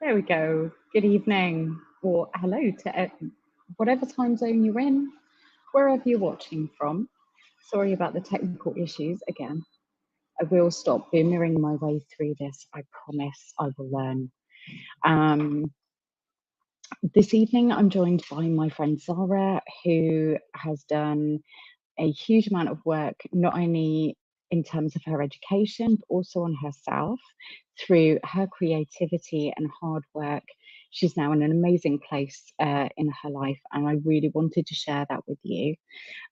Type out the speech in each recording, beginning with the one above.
There we go. Good evening, or hello to whatever time zone you're in, wherever you're watching from. Sorry about the technical issues again. I will stop boomerang my way through this. I promise I will learn. Um, this evening, I'm joined by my friend Zara, who has done a huge amount of work, not only in terms of her education, but also on herself through her creativity and hard work. She's now in an amazing place in her life, and I really wanted to share that with you.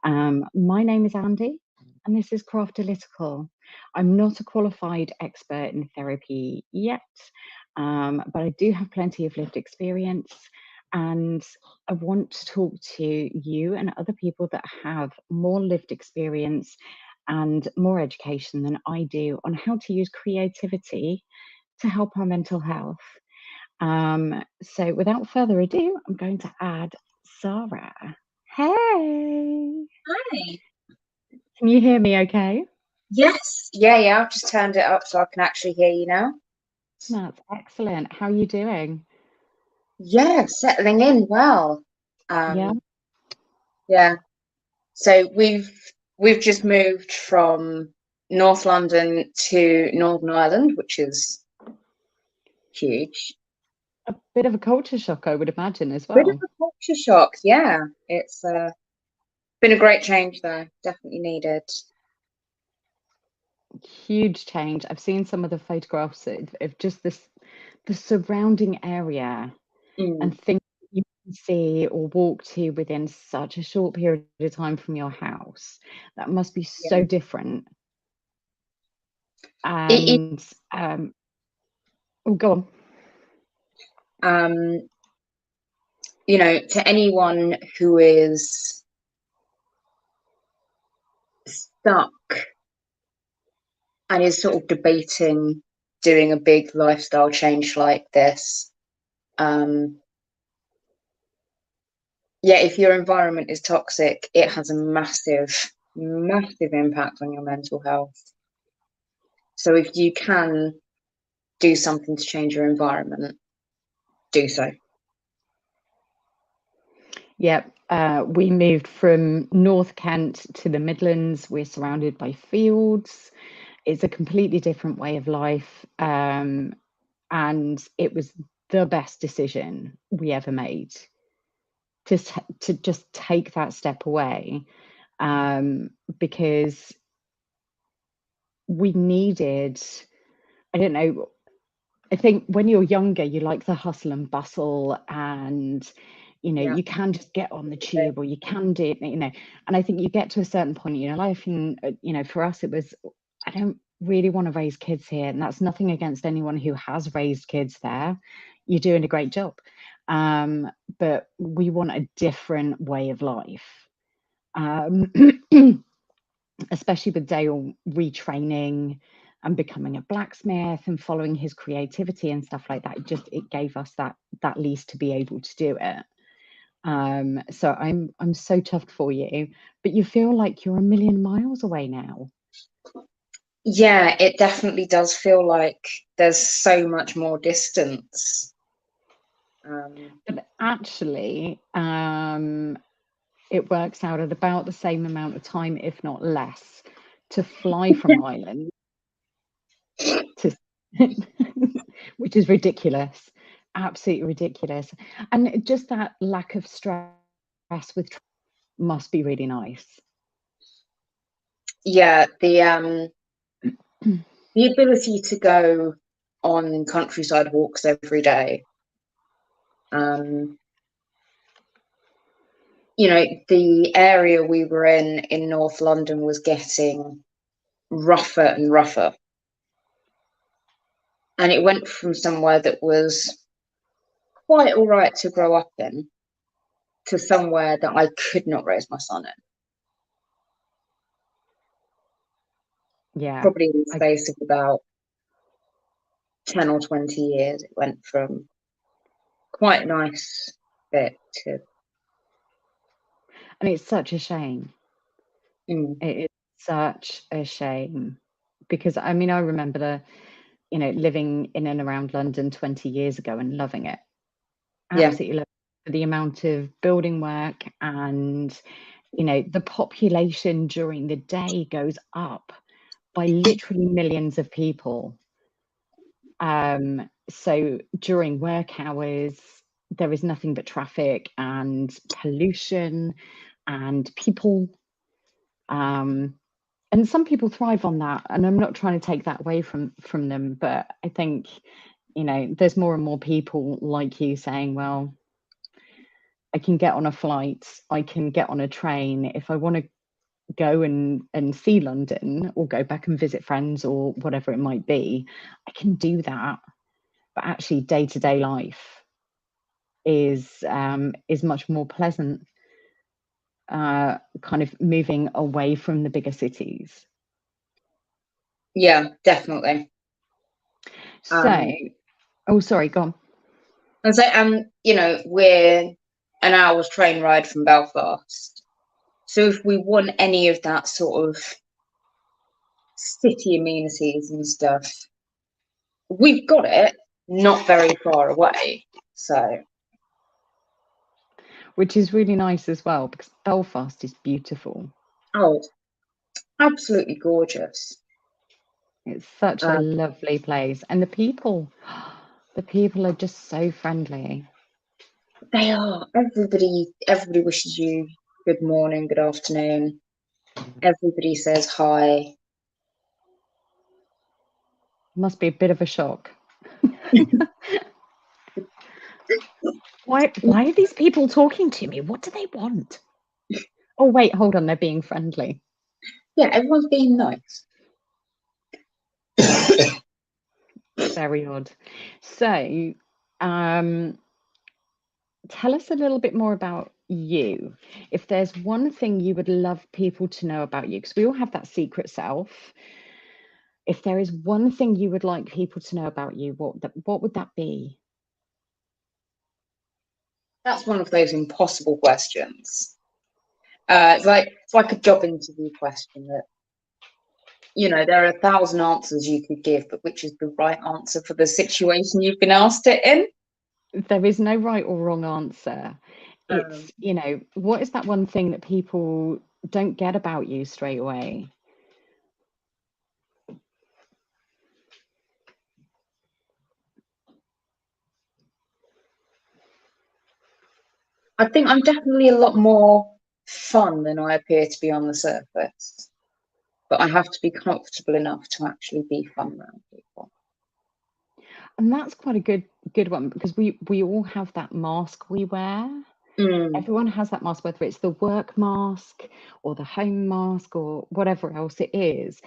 My name is Andy, and this is Craftalytical. I'm not a qualified expert in therapy yet, but I do have plenty of lived experience. And I want to talk to you and other people that have more lived experience and more education than I do on how to use creativity to help our mental health. So without further ado, I'm going to add Sarah. Hey. Hi. Can you hear me okay? Yes. Yeah. I've just turned it up so I can actually hear you now. That's excellent. How are you doing? Yeah, settling in well. Yeah. Um, yeah. So we've just moved from North London to Northern Ireland, which is huge. A bit of a culture shock, I would imagine, as Bit of well. a culture shock. Yeah. It's been a great change though. Definitely needed. Huge change. I've seen some of the photographs of just the surrounding area Mm, and things you can see or walk to within such a short period of time from your house. That must be yeah. so different. It, And oh, go on. um, to anyone who is stuck and is sort of debating doing a big lifestyle change like this. Um, yeah, if your environment is toxic, it has a massive, massive impact on your mental health. So if you can do something to change your environment, do so. Yep. We moved from North Kent to the Midlands. We're surrounded by fields. It's a completely different way of life. And it was the best decision we ever made to just take that step away, because we needed, I don't know, I think when you're younger, you like the hustle and bustle, and Yeah. you can just get on the tube, or you can do it, and I think you get to a certain point in your life, and for us it was, I don't really want to raise kids here, and that's nothing against anyone who has raised kids there. You're doing a great job, but we want a different way of life, um, especially with Dale retraining and becoming a blacksmith and following his creativity and stuff like that. It gave us that lease to be able to do it. So I'm so chuffed for you, but you feel like you're a million miles away now. Yeah, it definitely does feel like there's so much more distance. Um, But actually, it works out at about the same amount of time, if not less, to fly from Ireland to which is ridiculous, absolutely ridiculous. And just that lack of stress with must be really nice. yeah, the ability to go on countryside walks every day. Um, the area we were in North London was getting rougher and rougher. And it went from somewhere that was quite all right to grow up in to somewhere that I could not raise my son in. Yeah, Probably in the I, space of about 10 or 20 years, it went from quite a nice bit to, and it's such a shame. mm, It is such a shame because I mean I remember you know, living in and around London 20 years ago and loving it. Yeah. Absolutely love it. The amount of building work and, you know, the population during the day goes up by literally millions of people. So during work hours, there is nothing but traffic and pollution and people. And some people thrive on that, and I'm not trying to take that away from them, but I think, you know, there's more and more people like you saying, well, I can get on a flight, I can get on a train. If I want to go and see London or go back and visit friends or whatever it might be, I can do that. But actually day-to-day life is much more pleasant, kind of moving away from the bigger cities. Yeah, definitely. So, oh, sorry, go on. And so, you know, we're an hour's train ride from Belfast. So if we want any of that sort of city amenities and stuff, we've got it not very far away. So, which is really nice as well, because Belfast is beautiful. oh, absolutely gorgeous. It's such a lovely place, and the people are just so friendly. They are. Everybody wishes you good morning, good afternoon. Everybody says hi. Must be a bit of a shock. Why are these people talking to me? What do they want? Oh wait, hold on, they're being friendly. Yeah, everyone's being nice. Very odd. So, tell us a little bit more about you. If there's one thing you would love people to know about you, because we all have that secret self. If there is one thing you would like people to know about you, what would that be? That's one of those impossible questions. It's like a job interview question that, you know, there are 1,000 answers you could give, but which is the right answer for the situation you've been asked it in? There is no right or wrong answer. It's, you know, what is that one thing that people don't get about you straight away? I think I'm definitely a lot more fun than I appear to be on the surface, but I have to be comfortable enough to actually be fun around people. And that's quite a good one, because we all have that mask we wear. Everyone has that mask, whether it's the work mask or the home mask or whatever else it is.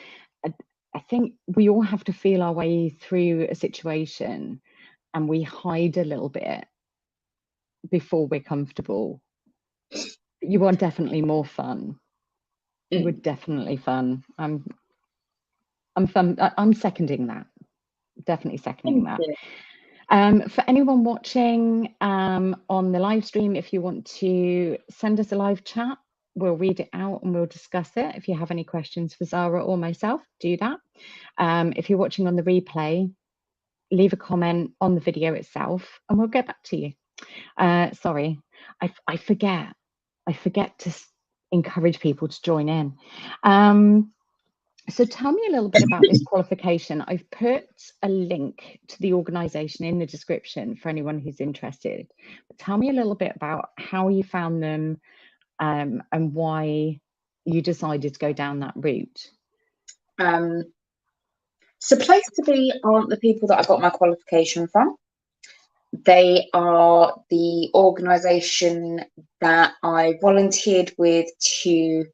I think we all have to feel our way through a situation, and we hide a little bit before we're comfortable. You are definitely more fun. You were definitely fun. I'm fun. I'm seconding that. Definitely seconding that. For anyone watching on the live stream, if you want to send us a live chat, we'll read it out and we'll discuss it. If you have any questions for Zara or myself, do that. If you're watching on the replay, leave a comment on the video itself and we'll get back to you. Sorry, I forget to encourage people to join in. So tell me a little bit about this qualification. I've put a link to the organisation in the description for anyone who's interested. But tell me a little bit about how you found them and why you decided to go down that route. So Place to Be aren't the people that I got my qualification from. They are the organisation that I volunteered with to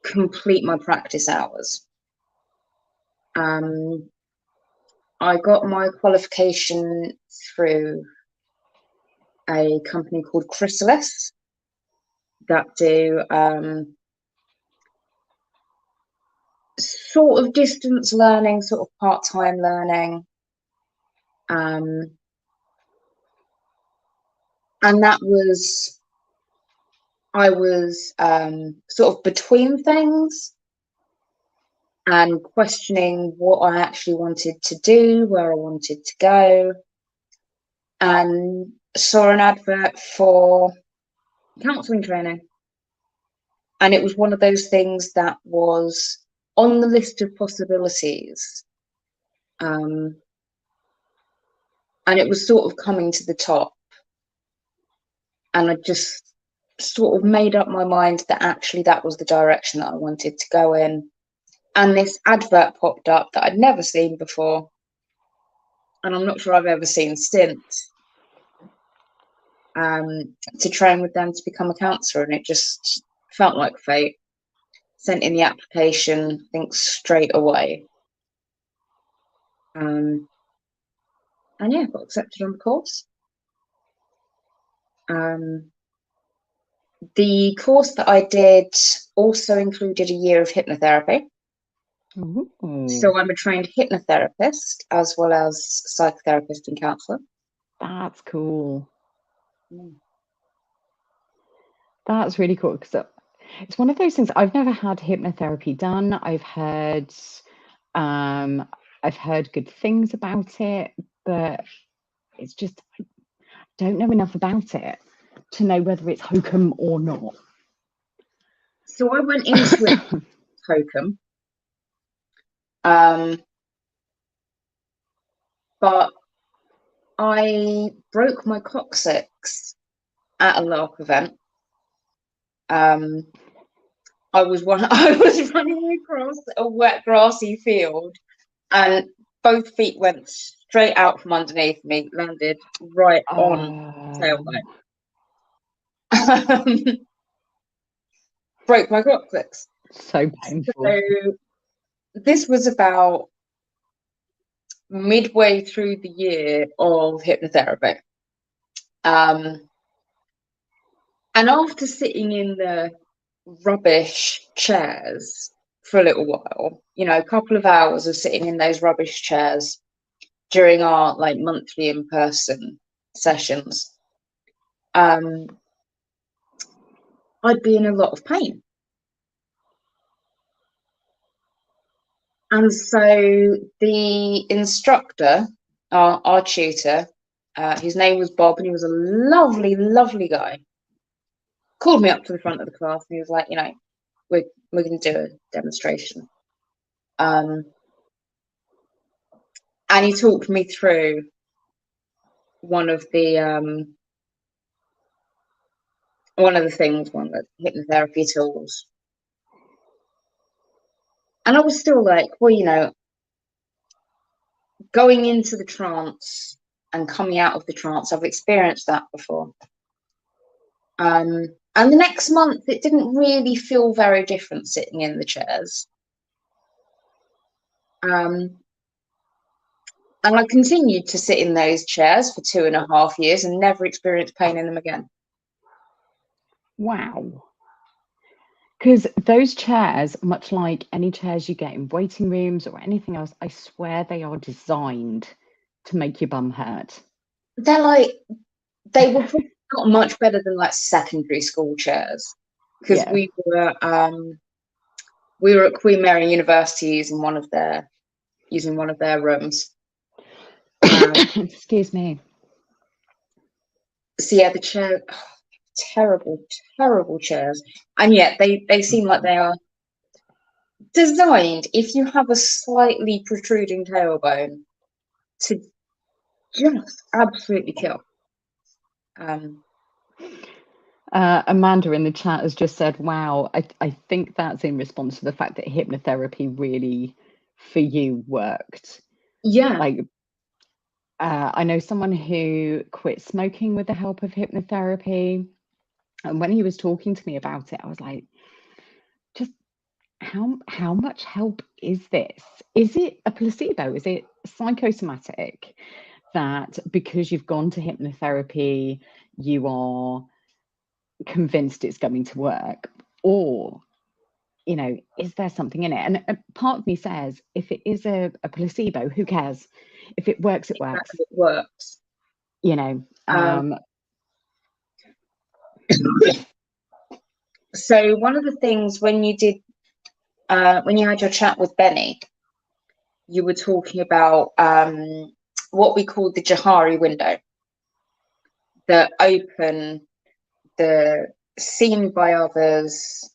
complete my practice hours. I got my qualification through a company called Chrysalis that do sort of distance learning, sort of part-time learning. And that was, I was sort of between things. and questioning what I actually wanted to do, where I wanted to go, and saw an advert for counselling training. And it was one of those things that was on the list of possibilities. And it was sort of coming to the top. And I just sort of made up my mind that actually that was the direction that I wanted to go in. And this advert popped up that I'd never seen before. And I'm not sure I've ever seen since. To train with them to become a counsellor, and it just felt like fate. Sent in the application, I think, straight away. And yeah, got accepted on the course. The course that I did also included a year of hypnotherapy. Ooh. So I'm a trained hypnotherapist as well as psychotherapist and counsellor. That's cool. Mm. That's really cool, because it's one of those things. I've never had hypnotherapy done. I've heard good things about it, but it's just, I don't know enough about it to know whether it's hokum or not. So I went into it hokum, but I broke my coccyx at a lark event. I was running across a wet grassy field, and both feet went straight out from underneath me, landed right on the tailbone. Broke my coccyx. So painful. So this was about midway through the year of hypnotherapy. And after sitting in the rubbish chairs for a little while, you know, a couple of hours of sitting in those rubbish chairs during our like monthly in-person sessions, I'd be in a lot of pain. And so the instructor, our tutor, his name was Bob, and he was a lovely, lovely guy, called me up to the front of the class, and he was like, you know, we're going to do a demonstration. And he talked me through one of the hypnotherapy tools. And I was still like, well, you know, going into the trance and coming out of the trance, I've experienced that before. And the next month, it didn't really feel very different sitting in the chairs. And I continued to sit in those chairs for 2.5 years and never experienced pain in them again. Wow. Because those chairs, much like any chairs you get in waiting rooms or anything else, I swear they are designed to make your bum hurt. They were not much better than like secondary school chairs, because Yeah. we were at Queen Mary University using one of their rooms. Excuse me. So yeah, the chair, terrible chairs, and yet they seem like they are designed, if you have a slightly protruding tailbone, to just absolutely kill. Amanda in the chat has just said, wow, I think that's in response to the fact that hypnotherapy really, for you, worked. Yeah. Like, I know someone who quit smoking with the help of hypnotherapy. And when he was talking to me about it, I was like, just how much help is this? Is it a placebo? Is it psychosomatic that because you've gone to hypnotherapy, you are convinced it's going to work? Or, you know, is there something in it? And a part of me says, if it is a placebo, who cares? If it works, it works. It works. You know. So one of the things when you did when you had your chat with Benny, you were talking about what we call the Johari window, that open the seen by others,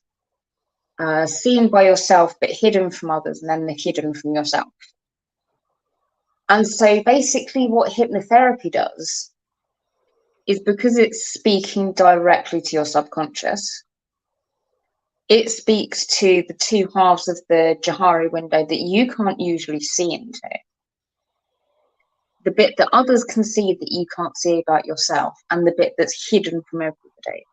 seen by yourself, but hidden from others, and then the hidden from yourself. And so basically what hypnotherapy does is, because it's speaking directly to your subconscious, it speaks to the two halves of the Johari window that you can't usually see into. The bit that others can see that you can't see about yourself, and the bit that's hidden from everybody.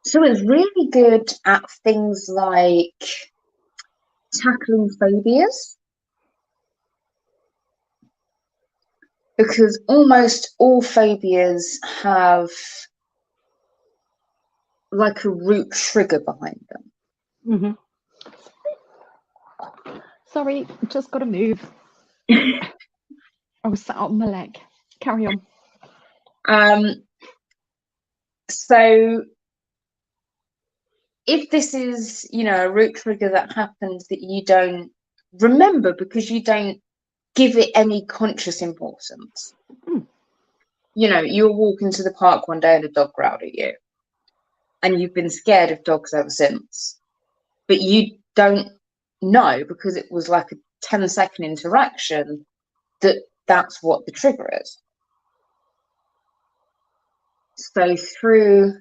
So it's really good at things like tackling phobias, because almost all phobias have like a root trigger behind them. Sorry, just got to move. I was sat on my leg. Carry on. So if this is, a root trigger that happens that you don't remember because you don't give it any conscious importance. You were walking to the park one day and a dog growled at you, and you've been scared of dogs ever since, but you don't know, because it was like a 10-second interaction, that's what the trigger is. So through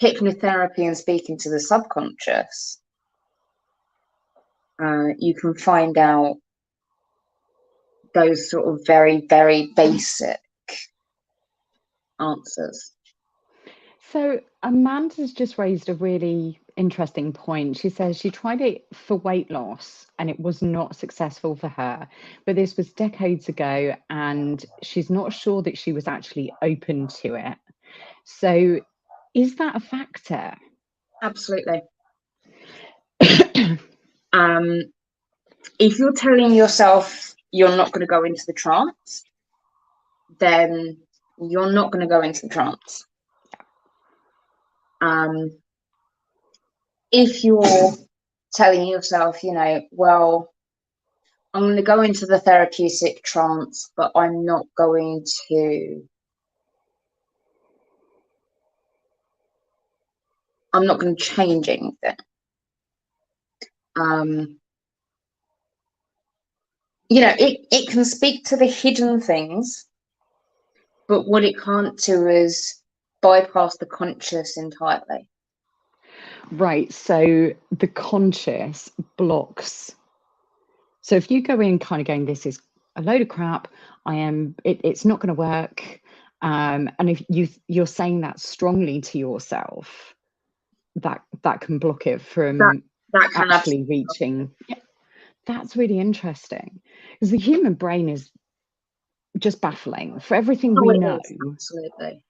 hypnotherapy and speaking to the subconscious, you can find out those sort of very, very basic answers. So Amanda's just raised a really interesting point. She says she tried it for weight loss and it was not successful for her, but this was decades ago and she's not sure that she was actually open to it. So is that a factor? Absolutely. If you're telling yourself you're not going to go into the trance, then you're not going to go into the trance. If you're telling yourself, well, I'm going to go into the therapeutic trance, but I'm not going to change anything. It can speak to the hidden things, but what it can't do is bypass the conscious entirely. Right. So the conscious blocks. So if you go in kind of going, this is a load of crap, it's not going to work. And if you're saying that strongly to yourself, that can block it from that can actually reaching. Yeah, that's really interesting, because the human brain is just baffling for everything we know. Absolutely.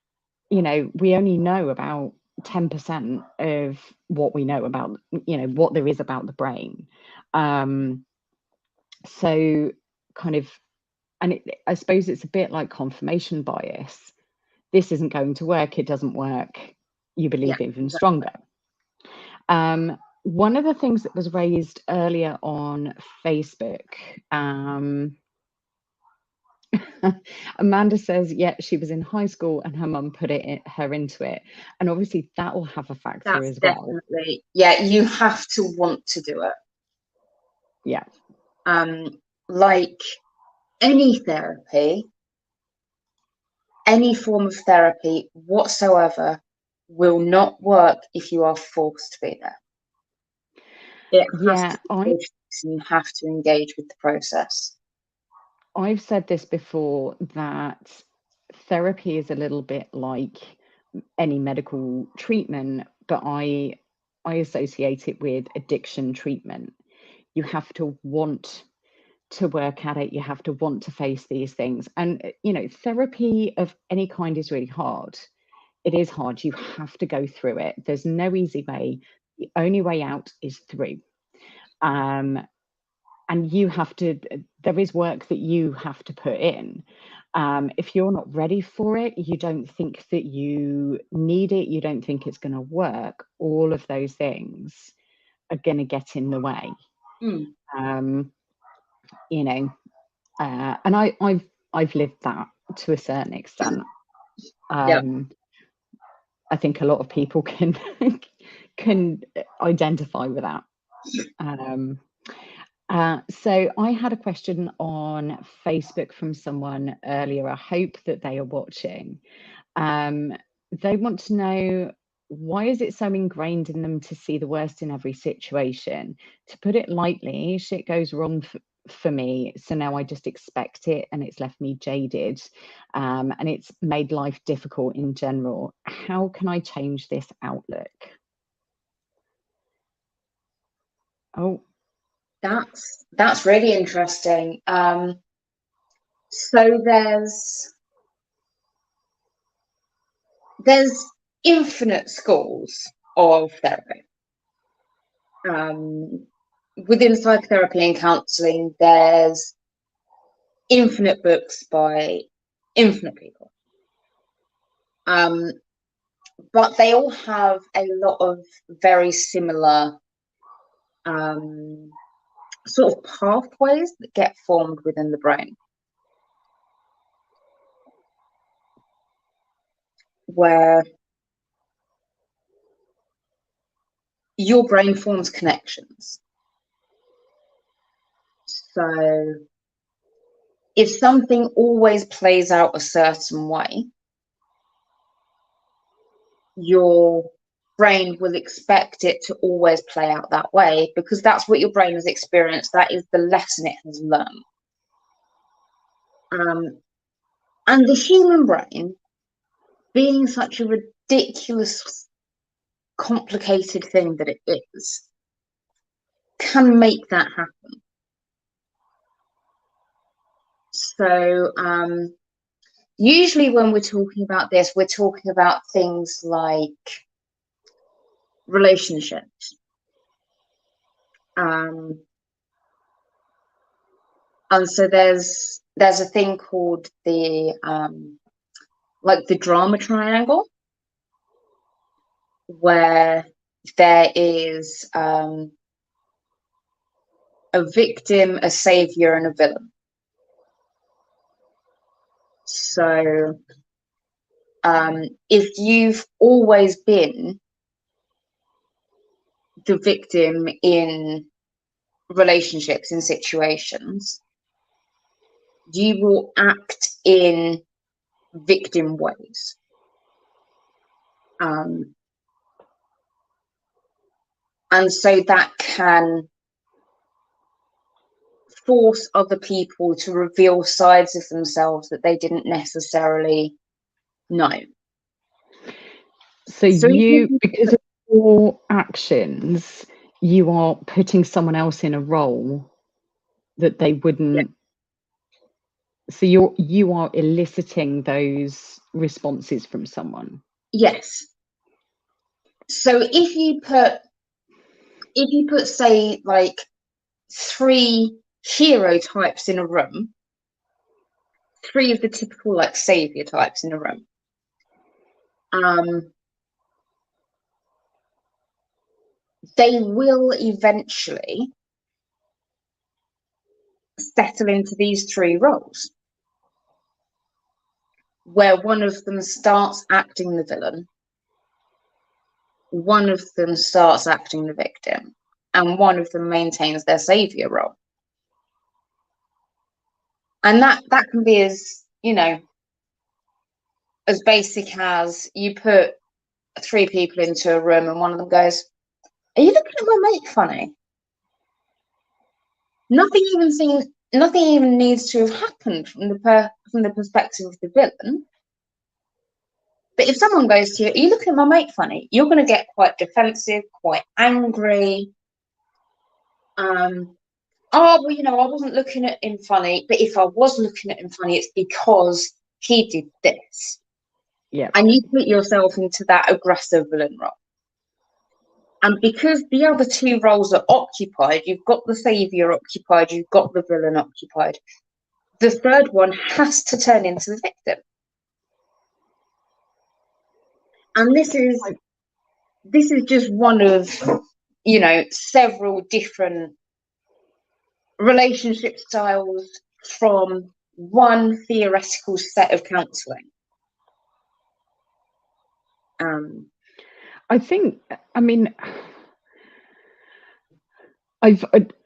We only know about 10% of what we know about, what there is about the brain. So kind of, and I suppose it's a bit like confirmation bias. This isn't going to work. It doesn't work. You believe it even stronger. One of the things that was raised earlier on Facebook, Amanda says, yeah, she was in high school and her mum put her into it. And obviously that will have a factor as well. Yeah, you have to want to do it. Yeah. Like any therapy, any form of therapy whatsoever will not work if you are forced to be there. You have to engage with the process. I've said this before, that therapy is a little bit like any medical treatment, but I associate it with addiction treatment. You have to want to work at it. You have to want to face these things. And, therapy of any kind is really hard. It is hard. You have to go through it. There's no easy way. The only way out is through. And you have to, there is work that you have to put in. If you're not ready for it, you don't think that you need it, you don't think it's going to work, all of those things are going to get in the way. You know, and I've lived that to a certain extent. I think a lot of people can identify with that. So I had a question on Facebook from someone earlier. I hope that they are watching. They want to know, why is it so ingrained in them to see the worst in every situation? To put it lightly, shit goes wrong for me, so now I just expect it, and it's left me jaded, and it's made life difficult in general. How can I change this outlook? Oh, that's really interesting. So there's infinite schools of therapy. Within psychotherapy and counselling, there's infinite books by infinite people. But they all have a lot of very similar sort of pathways that get formed within the brain, where your brain forms connections. So if something always plays out a certain way, your brain will expect it to always play out that way, because that's what your brain has experienced. That is the lesson it has learned. And the human brain, being such a ridiculous, complicated thing that it is, can make that happen. So usually when we're talking about this, we're talking about things like relationships. And so there's a thing called the like the drama triangle, where there is a victim, a savior, and a villain. So if you've always been the victim in relationships, in situations, you will act in victim ways. And so that can force other people to reveal sides of themselves that they didn't necessarily know. So you, because of your actions, you are putting someone else in a role that they wouldn't. Yeah. So you are eliciting those responses from someone. Yes. So if you put, say, like 3 hero types in a room, 3 of the typical like savior types in a room, they will eventually settle into these 3 roles, where one of them starts acting the villain, one of them starts acting the victim, and one of them maintains their savior role. And that can be, as you know, as basic as you put 3 people into a room and one of them goes, "Are you looking at my mate funny?" Nothing even needs to have happened from the perspective of the villain. But if someone goes to you, "Are you looking at my mate funny?" you're going to get quite defensive, quite angry. Oh, well, you know, I wasn't looking at him funny, but if I was looking at him funny, it's because he did this. Yeah. And you put yourself into that aggressive villain role. And because the other 2 roles are occupied, you've got the savior occupied, you've got the villain occupied, the third one has to turn into the victim. And this is just one of, several different relationship styles from one theoretical set of counselling.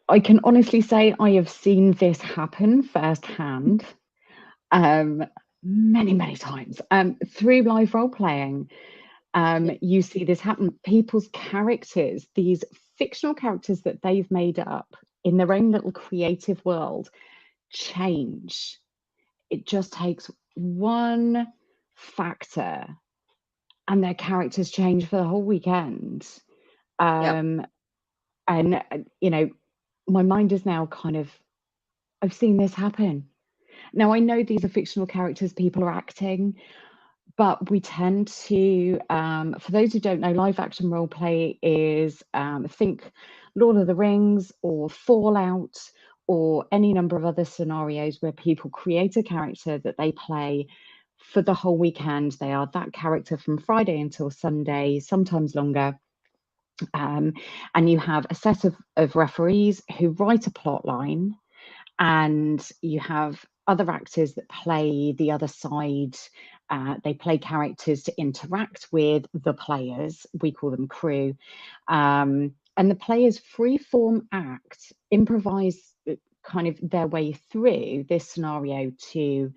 I can honestly say I have seen this happen firsthand many times through live role playing. You see this happen. People's characters, these fictional characters that they've made up in their own little creative world, change. It just takes one factor and their characters change for the whole weekend. And my mind is now kind of, I've seen this happen. Now I know these are fictional characters people are acting, but we tend to, for those who don't know, live action role play is, think Lord of the Rings or Fallout or any number of other scenarios where people create a character that they play for the whole weekend. They are that character from Friday until Sunday, sometimes longer. And you have a set of referees who write a plot line, and you have other actors that play the other side. They play characters to interact with the players. We call them crew. And the players free-form act, improvise kind of their way through this scenario to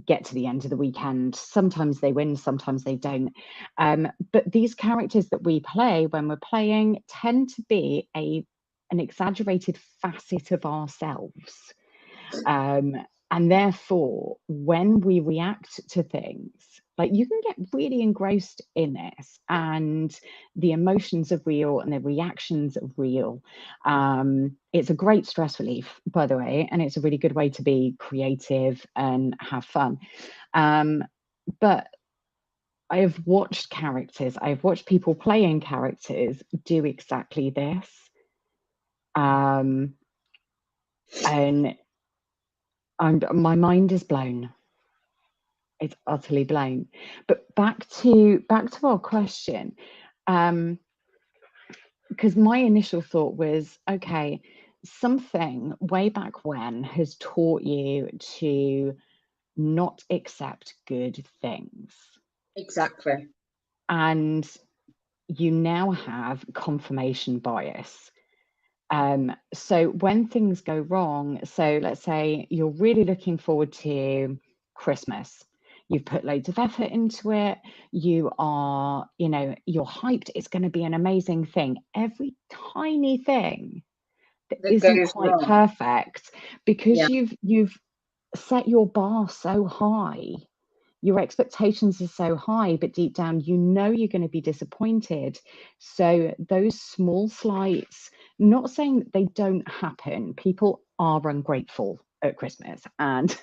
get to the end of the weekend. Sometimes they win, sometimes they don't. But these characters that we play when we're playing tend to be an exaggerated facet of ourselves. And therefore, when we react to things, like, you can get really engrossed in this, and the emotions are real and the reactions are real. It's a great stress relief, by the way, and it's a really good way to be creative and have fun. But I have watched people playing characters do exactly this. And my mind is blown. It's utterly blown. But back to our question, because my initial thought was, okay, something way back when has taught you to not accept good things. Exactly. And you now have confirmation bias. So when things go wrong, so let's say you're really looking forward to Christmas, you've put loads of effort into it, you are, you're hyped, it's going to be an amazing thing. Every tiny thing that isn't quite wrong. Perfect, because you've set your bar so high, your expectations are so high, but deep down, you're going to be disappointed. So those small slights, not saying that they don't happen, people are ungrateful at Christmas, and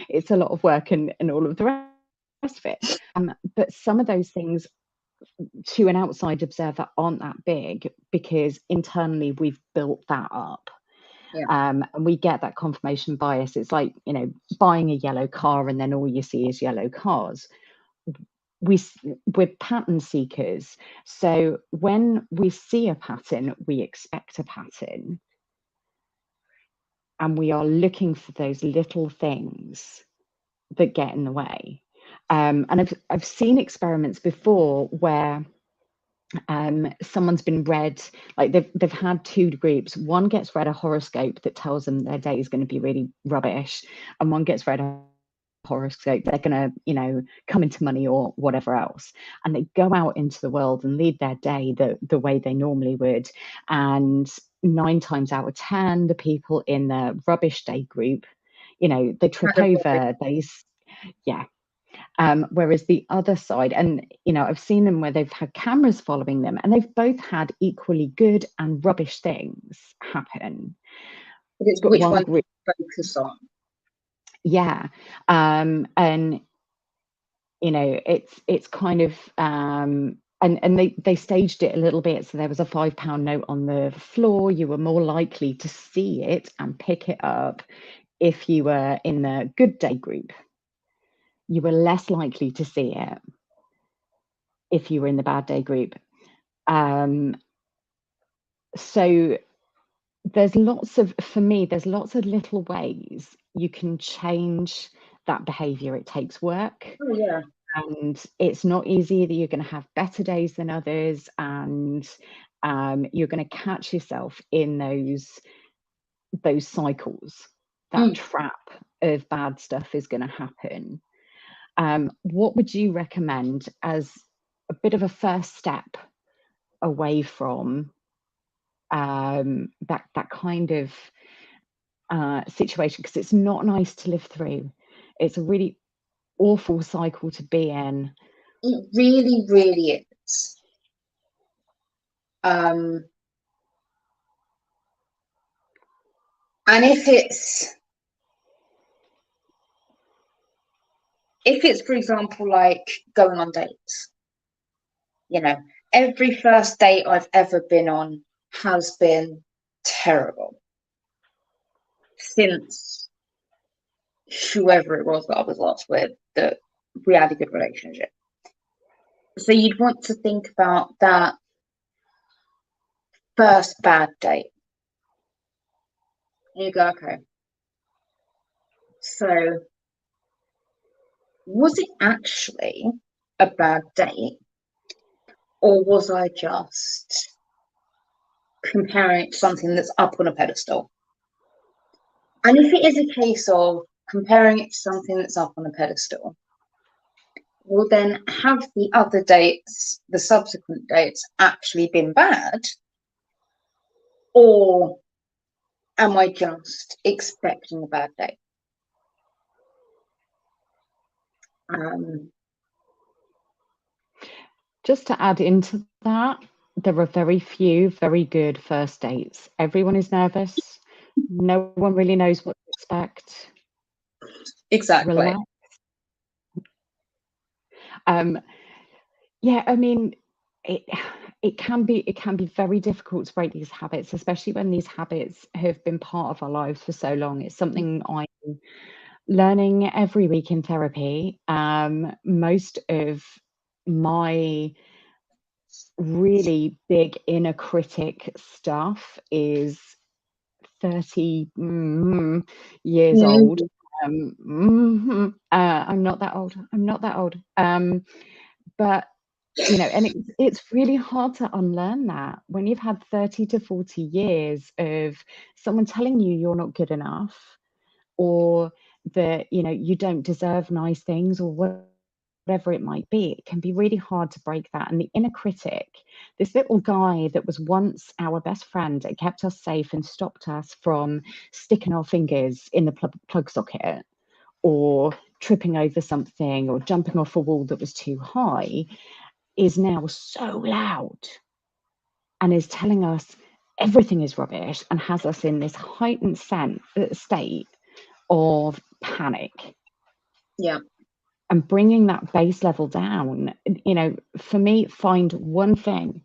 it's a lot of work and all of the rest of it. But some of those things to an outside observer aren't that big, because internally we've built that up. And we get that confirmation bias. It's like, buying a yellow car and then all you see is yellow cars. We're pattern seekers. So when we see a pattern, we expect a pattern. And we are looking for those little things that get in the way. And I've seen experiments before where someone's been read, like they've had two groups. One gets read a horoscope that tells them their day is going to be really rubbish, and one gets read a horoscope they're going to come into money or whatever else, and they go out into the world and lead their day the way they normally would. And 9 times out of 10, the people in the rubbish day group, they trip over, whereas the other side, and I've seen them where they've had cameras following them, and they've both had equally good and rubbish things happen. It's which one group focus on. Yeah. And it's kind of and they staged it a little bit. So there was a £5 note on the floor. You were more likely to see it and pick it up if you were in the good day group. You were less likely to see it if you were in the bad day group. So there's lots of, for me, there's lots of little ways you can change that behavior. It takes work. Oh, yeah. And it's not easy, that you're going to have better days than others, and you're going to catch yourself in those cycles. That trap of bad stuff is going to happen. What would you recommend as a bit of a first step away from that kind of situation? Because it's not nice to live through. It's a really awful cycle to be in. It really, really is. And if it's, for example, like going on dates, you know, every first date I've ever been on has been terrible since whoever it was that I was last with, that we had a good relationship. So you'd want to think about that first bad date. And you go, okay, so was it actually a bad date, or was I just comparing it to something that's up on a pedestal? And if it is a case of comparing it to something that's up on a pedestal, well, then have the other dates, the subsequent dates, actually been bad? Or am I just expecting a bad date? Just to add into that, there are very few very good first dates. Everyone is nervous. No one really knows what to expect. Exactly. Relax. Yeah, I mean, it can be very difficult to break these habits, especially when these habits have been part of our lives for so long. It's something I'm learning every week in therapy. Most of my really big inner critic stuff is 30 years old. I'm not that old. I'm not that old. But you know, and it's really hard to unlearn that when you've had 30 to 40 years of someone telling you you're not good enough, or that, you know, you don't deserve nice things, or whatever it might be. It can be really hard to break that. And the inner critic, this little guy that was once our best friend, that kept us safe and stopped us from sticking our fingers in the plug socket, or tripping over something, or jumping off a wall that was too high, is now so loud and is telling us everything is rubbish, and has us in this heightened state of panic. Yeah. And bringing that base level down, you know, for me, find one thing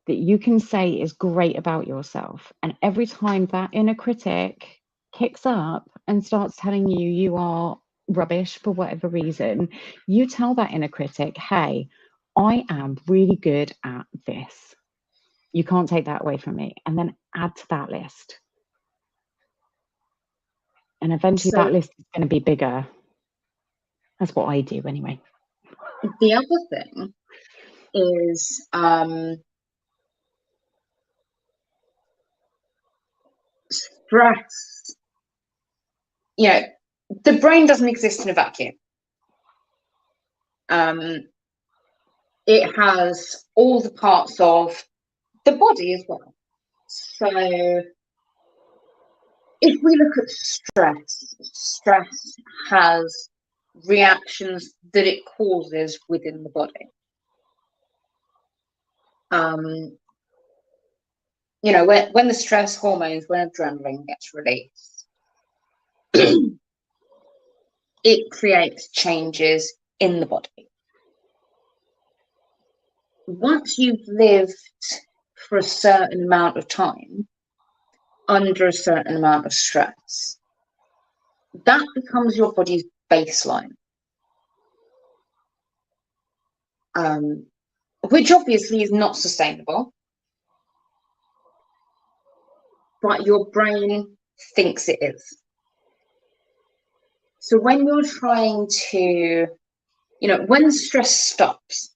that you can say is great about yourself. And every time that inner critic kicks up and starts telling you you are rubbish for whatever reason, you tell that inner critic, hey, I am really good at this. You can't take that away from me. And then add to that list. And eventually that list is going to be bigger. That's what I do anyway. The other thing is stress. You know, the brain doesn't exist in a vacuum. It has all the parts of the body as well. So if we look at stress has reactions that it causes within the body. You know, when the stress hormones, when adrenaline gets released, it creates changes in the body. Once you've lived for a certain amount of time, under a certain amount of stress, that becomes your body's baseline. Which obviously is not sustainable, but your brain thinks it is. So when you're trying to, when stress stops,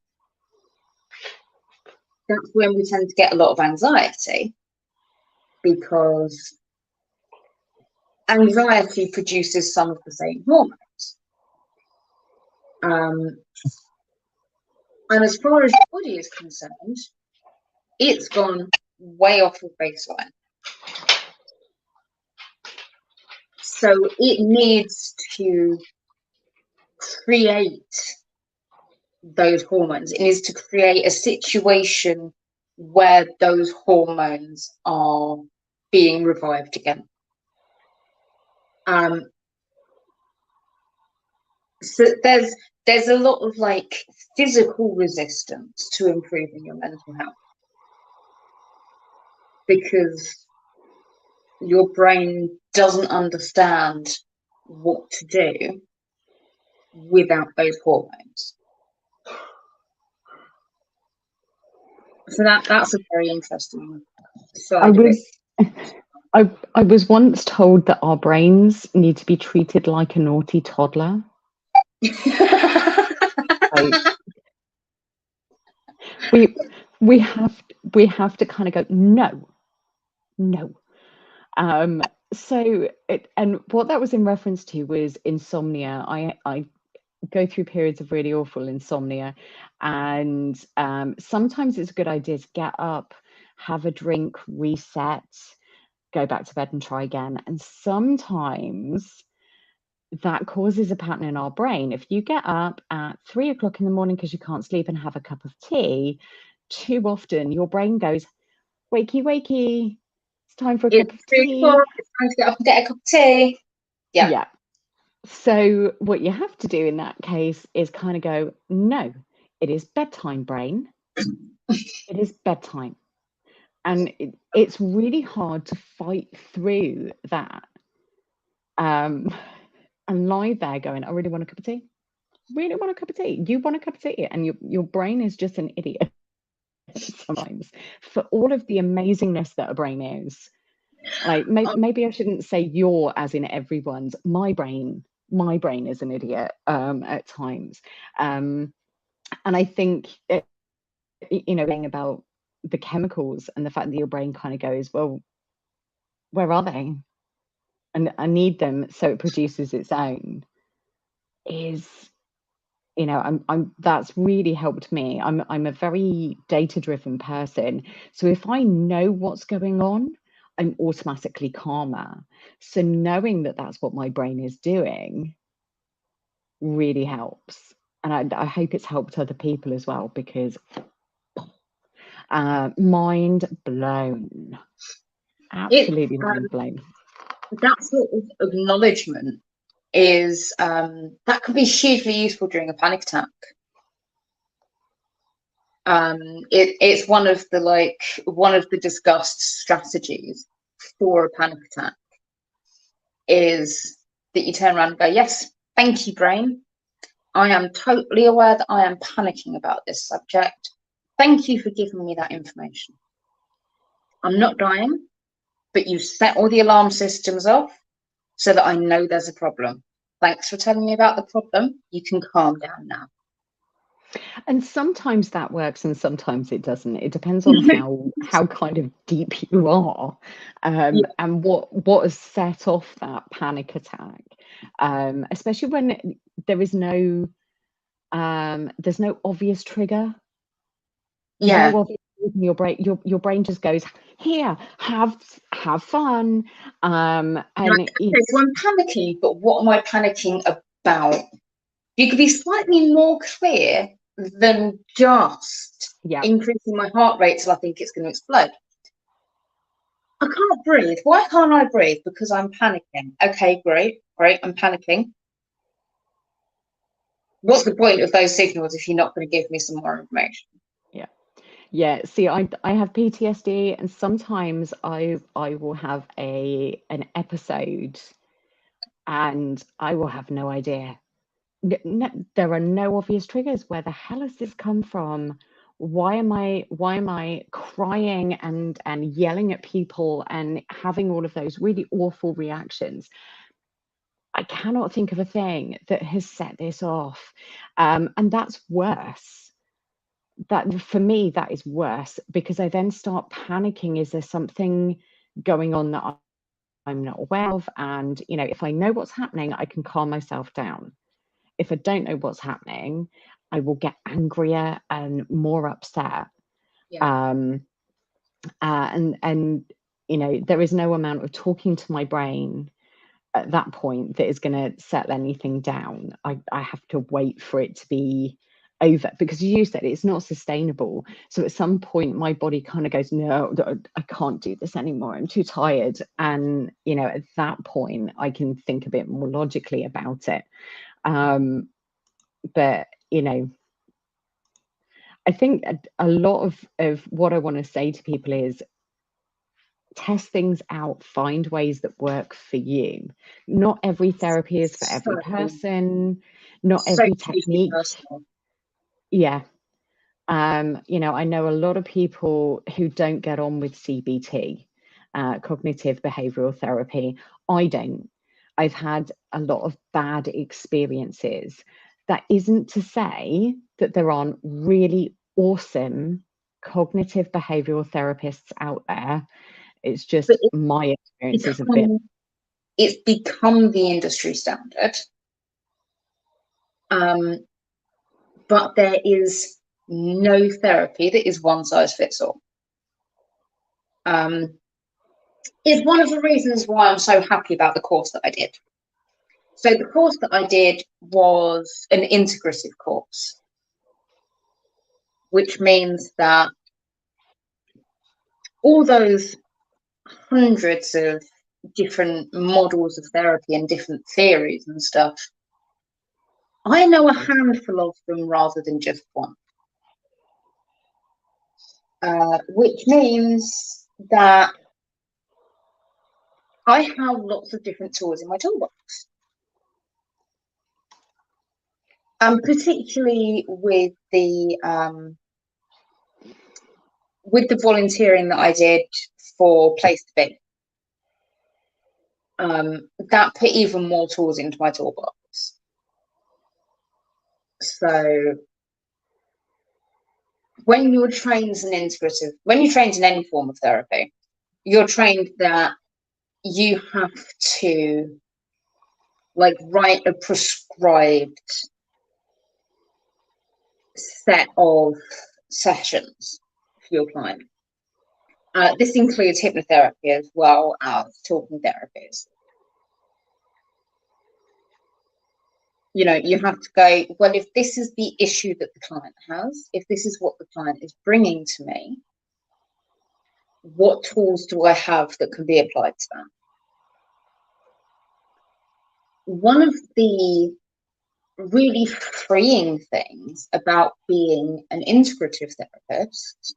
that's when we tend to get a lot of anxiety, because anxiety produces some of the same hormones. And as far as your body is concerned, it's gone way off of baseline. So it needs to create those hormones. It needs to create a situation where those hormones are being revived again. So there's a lot of like physical resistance to improving your mental health, because your brain doesn't understand what to do without those hormones. So that's a very interesting side of it. I was once told that our brains need to be treated like a naughty toddler. we have to kind of go, no. And what that was in reference to was insomnia. I go through periods of really awful insomnia, and sometimes it's a good idea to get up, have a drink, reset, go back to bed and try again. And sometimes that causes a pattern in our brain. If you get up at 3 o'clock in the morning because you can't sleep and have a cup of tea, too often your brain goes, wakey, it's time for a cup of tea. It's time to get up and get a cup of tea. Yeah. So what you have to do in that case is kind of go, no, it is bedtime, brain. It is bedtime. And it's really hard to fight through that. And lie there going, I really want a cup of tea. Really want a cup of tea. You want a cup of tea. And your brain is just an idiot sometimes for all of the amazingness that a brain is. Like maybe I shouldn't say your as in everyone's. My brain is an idiot at times. And I think, being about the chemicals and the fact that your brain kind of goes, well, where are they? And I need them so it produces its own, is, that's really helped me. I'm a very data-driven person. So if I know what's going on, I'm automatically calmer. So knowing that that's what my brain is doing really helps. And I hope it's helped other people as well, because mind blown. Absolutely mind blown. That sort of acknowledgement is that can be hugely useful during a panic attack. It's one of the discussed strategies for a panic attack is that you turn around and go, yes, thank you, brain. I am totally aware that I am panicking about this subject. Thank you for giving me that information. I'm not dying, but you set all the alarm systems off so that I know there's a problem. Thanks for telling me about the problem. You can calm down now. And sometimes that works and sometimes it doesn't. It depends on how kind of deep you are, and what has set off that panic attack, especially when there is no there's no obvious trigger. Yeah. No obvious reason. Your brain just goes, here, have fun. And so I'm panicking, but what am I panicking about? You could be slightly more clear than just increasing my heart rate till I think it's going to explode. I can't breathe. Why can't I breathe? Because I'm panicking. Okay, great, I'm panicking. What's the point of those signals if you're not going to give me some more information? Yeah, see, I have PTSD, and sometimes I will have an episode, and I will have no idea. There are no obvious triggers. Where the hell has this come from? Why am I crying and yelling at people and having all of those really awful reactions? I cannot think of a thing that has set this off. And that's worse. That for me, that is worse, because I then start panicking. Is there something going on that I'm not aware of? And, if I know what's happening, I can calm myself down. If I don't know what's happening, I will get angrier and more upset. Yeah. And there is no amount of talking to my brain at that point that is going to settle anything down. I have to wait for it to be over, because you said it's not sustainable. So at some point my body kind of goes, no, I can't do this anymore, I'm too tired. And at that point I can think a bit more logically about it. But I think a lot of what I want to say to people is, test things out, find ways that work for you. Not every therapy is for every person, not every technique. Personal. Yeah. I know a lot of people who don't get on with CBT, cognitive behavioral therapy. I don't. I've had a lot of bad experiences. That isn't to say that there aren't really awesome cognitive behavioral therapists out there. It's just my experience is a bit. It's become the industry standard. But there is no therapy that is one size fits all. It's one of the reasons why I'm so happy about the course that I did. So the course that I did was an integrative course, which means that all those hundreds of different models of therapy and different theories and stuff, I know a handful of them rather than just one. Which means that I have lots of different tools in my toolbox. Particularly with the volunteering that I did for Place to Be. That put even more tools into my toolbox. So when you're trained as an integrative, when you're trained in any form of therapy, you're trained that you have to write a prescribed set of sessions for your client. This includes hypnotherapy as well as talking therapies. You have to go, well, if this is the issue that the client has, if this is what the client is bringing to me, what tools do I have that can be applied to that? One of the really freeing things about being an integrative therapist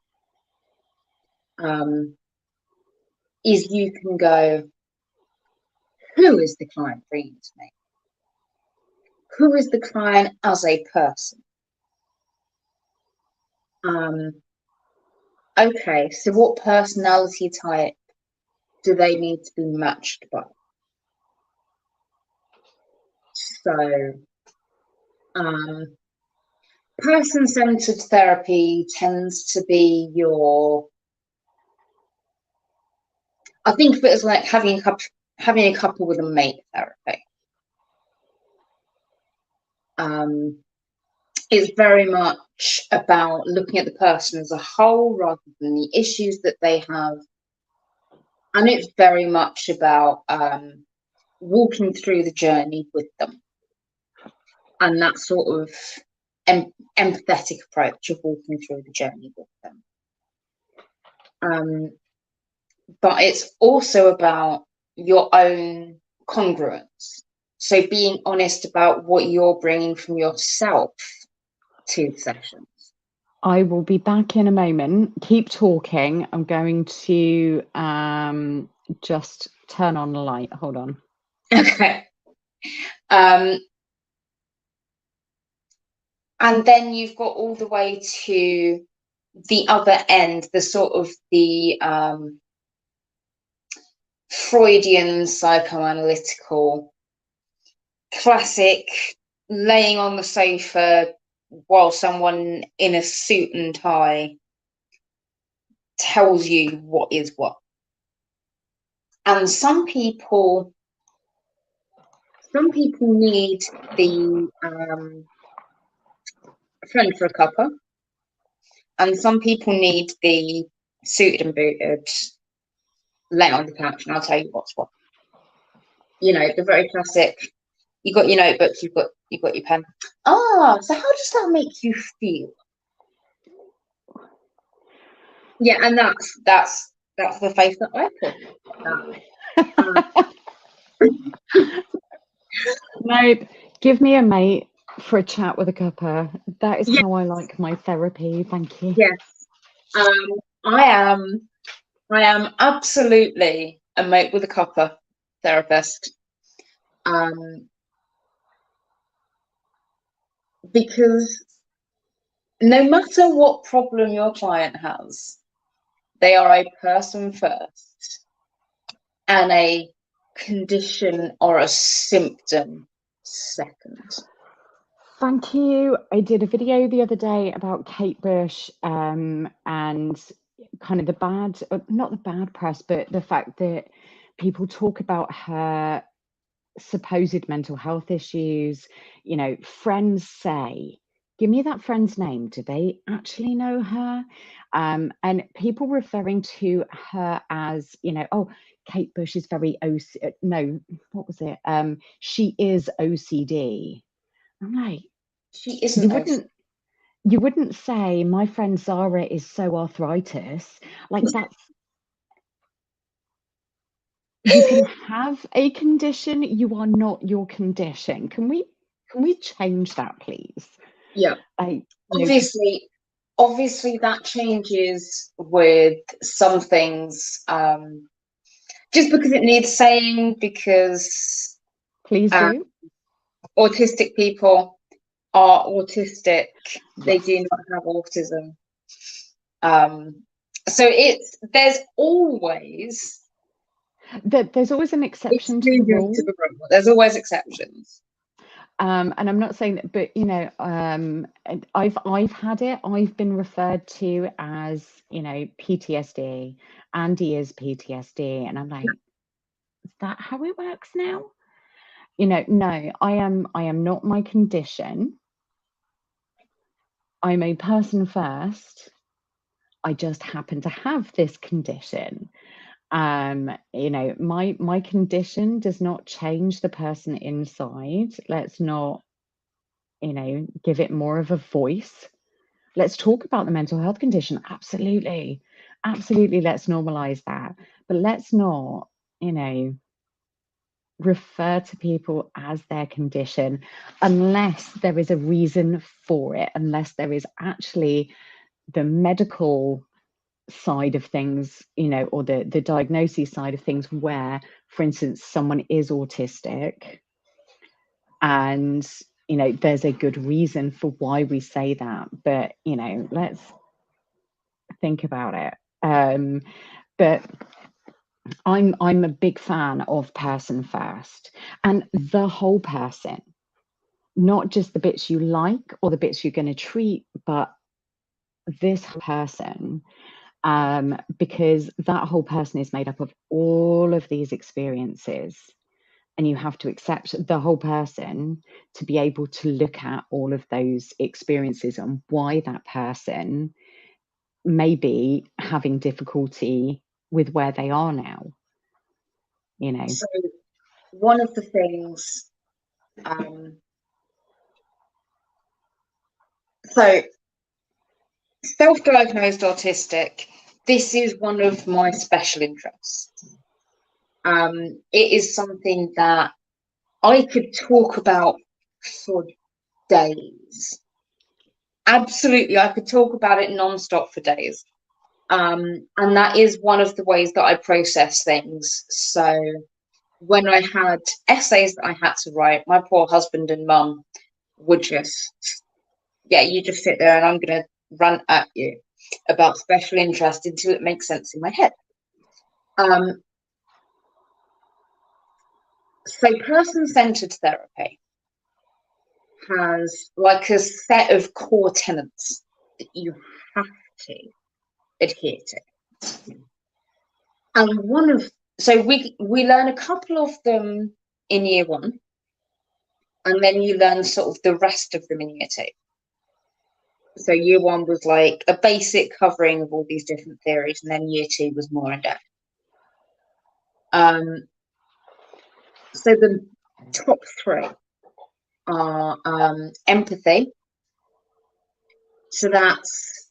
is you can go, who is the client bringing to me? Who is the client as a person? Okay, so what personality type do they need to be matched by? So, person-centered therapy tends to be I think of it as like having a couple with a mate therapy. It's very much about looking at the person as a whole rather than the issues that they have. And it's very much about walking through the journey with them. And that sort of empathetic approach of walking through the journey with them. But it's also about your own congruence. So being honest about what you're bringing from yourself to sessions. I will be back in a moment. Keep talking. I'm going to just turn on the light. Hold on. Okay. And then you've got all the way to the other end, the sort of the Freudian psychoanalytical classic laying on the sofa while someone in a suit and tie tells you what is what. And some people need the friend for a cuppa, and some people need the suited and booted lay on the couch and I'll tell you what's what. You know, the very classic, you got your notebooks, you've got your pen. Ah, so how does that make you feel? Yeah, and that's the face that I put. No, give me a mate for a chat with a cuppa. That is Yeah. how I like my therapy. Thank you. Yes. I am absolutely a mate with a cuppa therapist. Because no matter what problem your client has, they are a person first and a condition or a symptom second. Thank you. I did a video the other day about Kate Bush and kind of the bad, not the bad press, but the fact that people talk about her supposed mental health issues. You know, friends say, give me that friend's name. Do they actually know her? And people referring to her as, you know, oh, Kate Bush is very no, what was it? She is OCD. I'm like, She isn't. you wouldn't say my friend Zara is so arthritis. Like that's you can have a condition, you are not your condition. Can we change that, please? Yeah. Like, obviously that changes with some things. Just because it needs saying, because please do. Autistic people are autistic. Yes. They do not have autism. So there's always an exception to the rule. There's always exceptions. And I'm not saying that, but you know, I've had it. I've been referred to as, you know, PTSD. Andy is PTSD, and I'm like, is that how it works now? You know, no, I am not my condition. I'm a person first. I just happen to have this condition. You know, my condition does not change the person inside. Let's not, you know, give it more of a voice. Let's talk about the mental health condition. Absolutely. Absolutely. Let's normalize that. But let's not, you know, refer to people as their condition unless there is a reason for it, unless there is actually the medical side of things, you know, or the diagnosis side of things where, for instance, someone is autistic and, you know, there's a good reason for why we say that. But, you know, let's think about it. But I'm a big fan of person first and the whole person, not just the bits you like or the bits you're going to treat, but this person, because that whole person is made up of all of these experiences. And you have to accept the whole person to be able to look at all of those experiences and why that person may be having difficulty with where they are now. You know, so one of the things, so self-diagnosed autistic, this is one of my special interests. It is something that I could talk about for days. Absolutely, I could talk about it non-stop for days. And that is one of the ways that I process things. So when I had essays that I had to write, my poor husband and mum would just, yeah, you just sit there and I'm going to rant at you about special interest until it makes sense in my head. So person-centered therapy has like a set of core tenets that you have to adhere to. And so we learn a couple of them in year one, and then you learn sort of the rest of them in year two. So year one was like a basic covering of all these different theories, and then year two was more in depth. So the top three are empathy. So that's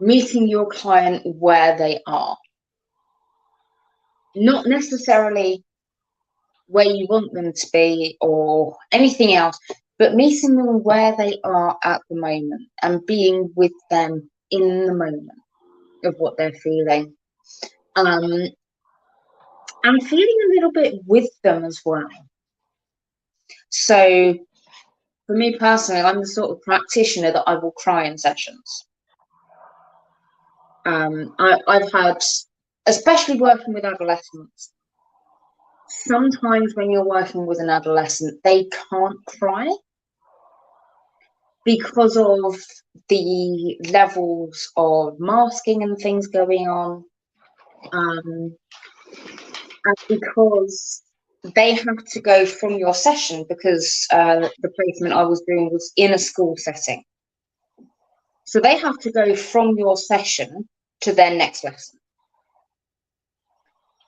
meeting your client where they are. Not necessarily where you want them to be or anything else, but meeting them where they are at the moment and being with them in the moment of what they're feeling. And feeling a little bit with them as well. So for me personally, I'm the sort of practitioner that I will cry in sessions. I've had, especially working with adolescents, sometimes when you're working with an adolescent, they can't cry because of the levels of masking and things going on, and because they have to go from your session, because the placement I was doing was in a school setting. So they have to go from your session to their next lesson.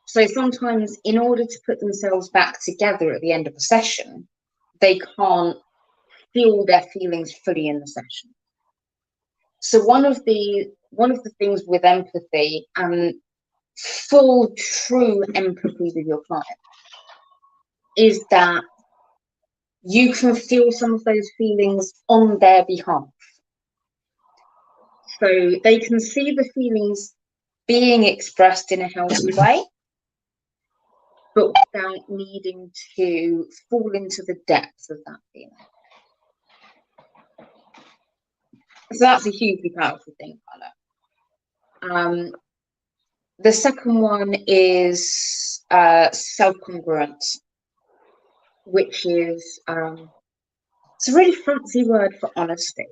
So sometimes in order to put themselves back together at the end of a session, they can't feel their feelings fully in the session. So one of the things with empathy and full true empathy with your client is that you can feel some of those feelings on their behalf. So they can see the feelings being expressed in a healthy way, but without needing to fall into the depths of that feeling. So that's a hugely powerful thing, Carla. The second one is self-congruence, which is it's a really fancy word for honesty.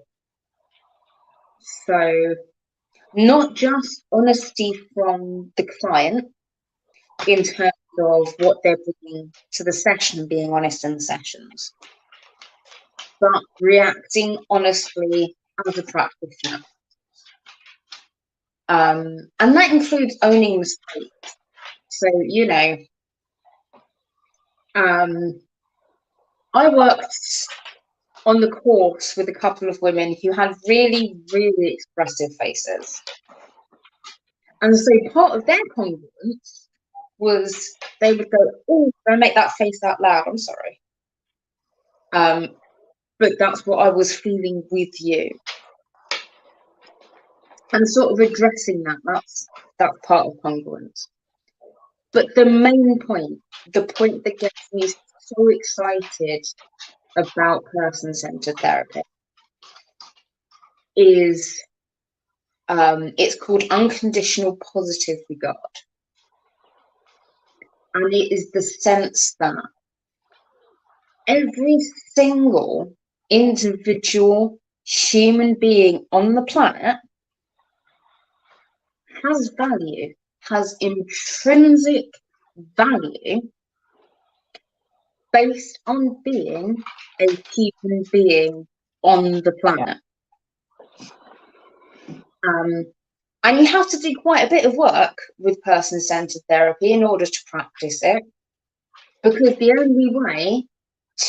So not just honesty from the client in terms of what they're bringing to the session, being honest in sessions, but reacting honestly as a practitioner. And that includes owning mistakes. So, you know, I worked on the course with a couple of women who had really, really expressive faces. And so part of their congruence was they would go, oh, don't make that face out loud, I'm sorry. But that's what I was feeling with you. And sort of addressing that's part of congruence. But the main point, the point that gets me so excited about person-centered therapy is it's called unconditional positive regard. And it is the sense that every single individual human being on the planet has value, has intrinsic value based on being a human being on the planet. And you have to do quite a bit of work with person-centered therapy in order to practice it, because the only way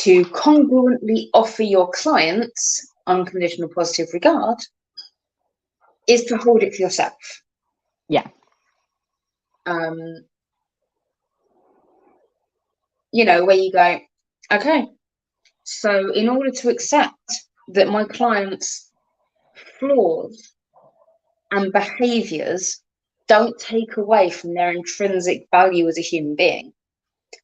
to congruently offer your clients unconditional positive regard is to hold it for yourself. Yeah. You know, where you go, okay, so in order to accept that my clients flaws and behaviors don't take away from their intrinsic value as a human being.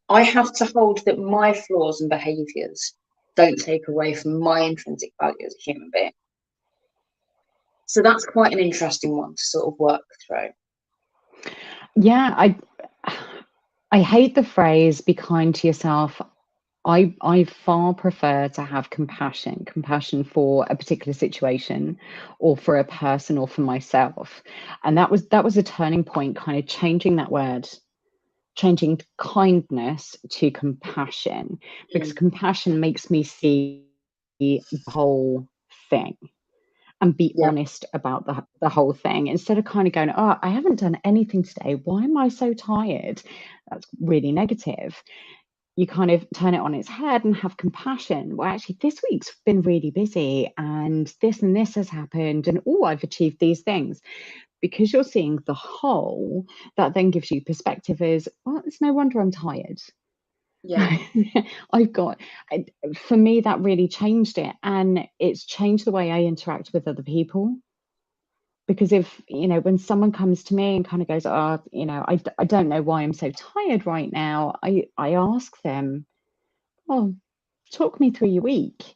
I have to hold that my flaws and behaviors don't take away from my intrinsic value as a human being. So that's quite an interesting one to sort of work through. Yeah, I hate the phrase "be kind to yourself." I far prefer to have compassion for a particular situation or for a person or for myself. And that was a turning point, kind of changing that word, changing kindness to compassion, because compassion makes me see the whole thing and be Yeah. honest about the whole thing, instead of kind of going, oh, I haven't done anything today, why am I so tired? That's really negative. You kind of turn it on its head and have compassion. Well, actually, this week's been really busy and this has happened, and oh, I've achieved these things. Because you're seeing the whole, that then gives you perspective as, well, it's no wonder I'm tired. Yeah. I've got, for me, that really changed it. And it's changed the way I interact with other people. Because if, when someone comes to me and kind of goes, oh, I don't know why I'm so tired right now, I ask them, well, talk me through your week.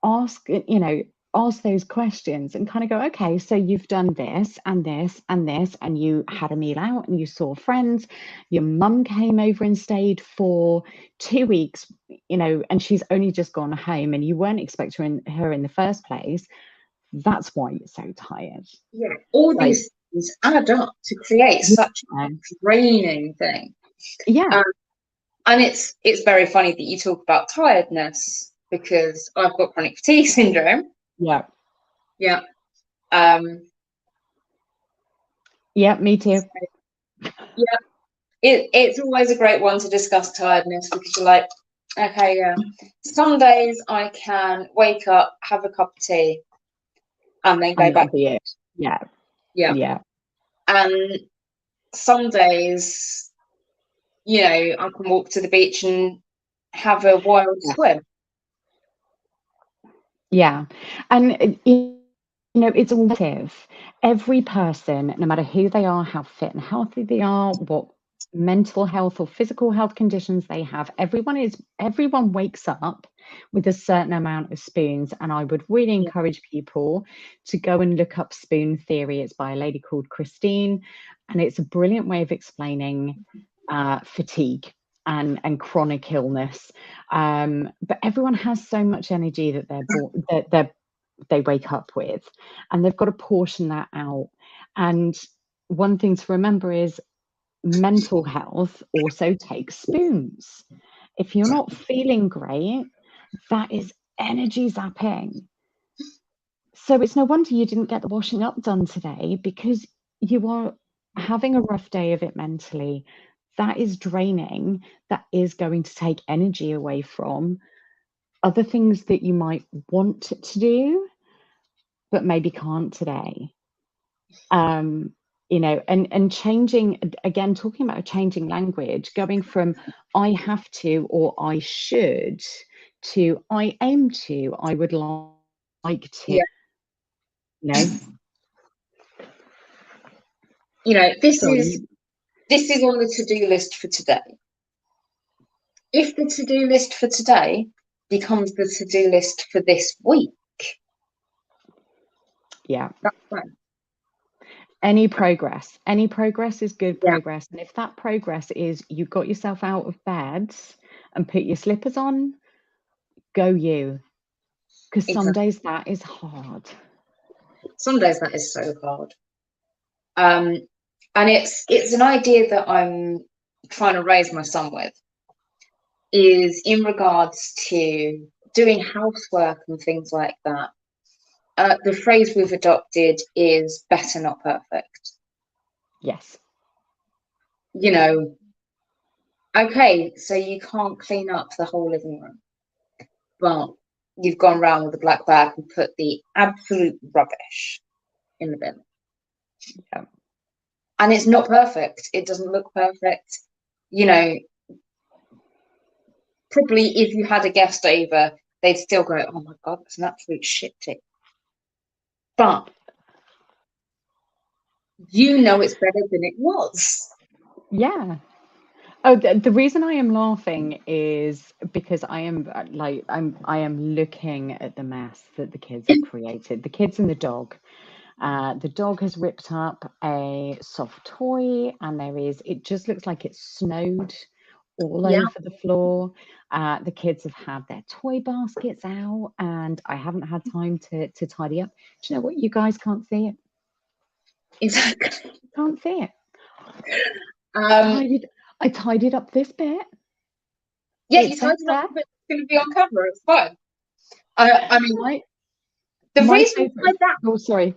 Ask those questions and kind of go, okay, so you've done this and this and this, and you had a meal out and you saw friends, your mum came over and stayed for 2 weeks, and she's only just gone home and you weren't expecting her in the first place. That's why you're so tired. Yeah. All these things add up to create such a draining thing. Yeah. And it's very funny that you talk about tiredness, because I've got chronic fatigue syndrome. Yeah. Yeah. Yeah, me too. Yeah. It's always a great one to discuss tiredness, because you're like, okay, yeah. Some days I can wake up, have a cup of tea, and then go And back. that'll be it. Yeah. Yeah. Yeah. And some days, I can walk to the beach and have a wild swim. Yeah. And, it's all relative. Every person, no matter who they are, how fit and healthy they are, what mental health or physical health conditions they have, everyone wakes up with a certain amount of spoons. And I would really encourage people to go and look up spoon theory. It's by a lady called Christine, and it's a brilliant way of explaining fatigue and chronic illness. But everyone has so much energy that they wake up with, and they've got to portion that out. And one thing to remember is mental health also takes spoons. If you're not feeling great, that is energy zapping. So it's no wonder you didn't get the washing up done today, because you are having a rough day of it mentally. That is draining. That is going to take energy away from other things that you might want to do, but maybe can't today. And changing, again, talking about a changing language, going from I have to or I should to I aim to, I would like to, This is on the to-do list for today. If the to-do list for today becomes the to-do list for this week, that's fine. Any progress is good progress. And if that progress is you got yourself out of bed and put your slippers on, go you. Because some days that is hard. Some days that is so hard. And it's an idea that I'm trying to raise my son with, is in regards to doing housework and things like that. The phrase we've adopted is better, not perfect. Yes. Okay, so you can't clean up the whole living room, but you've gone around with a black bag and put the absolute rubbish in the bin. Yeah. And it's not perfect. It doesn't look perfect. Probably if you had a guest over, they'd still go, oh my God, that's an absolute shit tip. But you know it's better than it was. Yeah. Oh, the reason I am laughing is because I am I am looking at the mess that the kids have created. The kids and the dog. The dog has ripped up a soft toy, and it just looks like it's snowed all Yeah, over the floor. The kids have had their toy baskets out, and I haven't had time to tidy up. Do you know what? You guys can't see it. exactly. Can't see it. Um, I tidied up this bit. yeah, It you says tidied up there. a bit. It's going to be on camera. It's fine. I mean, My the my reason why favorite. Oh, sorry.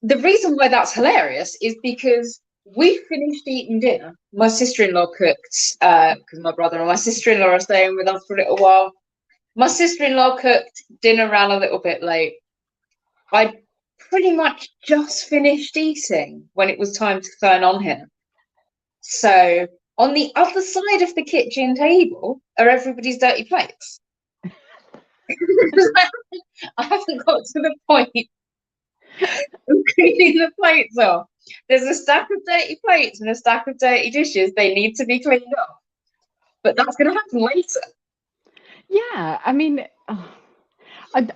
the reason why that's hilarious is because we finished eating dinner. My sister-in-law cooked because my brother and my sister-in-law are staying with us for a little while. My sister-in-law cooked. Dinner ran a little bit late. I pretty much just finished eating when it was time to turn on here. So on the other side of the kitchen table are everybody's dirty plates. I haven't got to the point of cleaning the plates off. There's a stack of dirty plates and a stack of dirty dishes. They need to be cleaned up. But that's going to happen later. Yeah, I mean,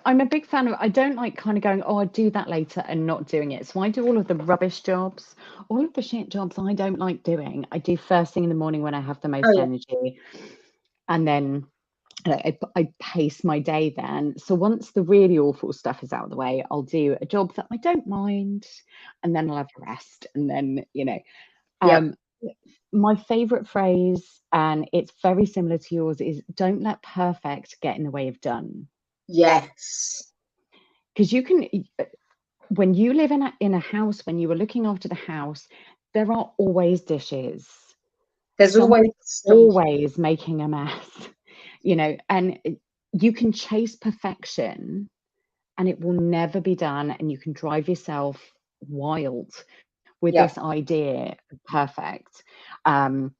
I'm a big fan of. I don't like kind of going, oh, I'll do that later and not doing it. So I do all of the rubbish jobs, all of the shit jobs I don't like doing. I do first thing in the morning when I have the most Oh, yeah. energy, and then I pace my day then. So once the really awful stuff is out of the way, I'll do a job that I don't mind, and then I'll have a rest, and then Yep. um, my favorite phrase, and it's very similar to yours, is don't let perfect get in the way of done. Yes. Because you can, when you live in a house, when you are looking after the house, there are always dishes. There's Someone always is some. always making a mess, and you can chase perfection and it will never be done. And you can drive yourself wild with Yeah. this idea of perfect. And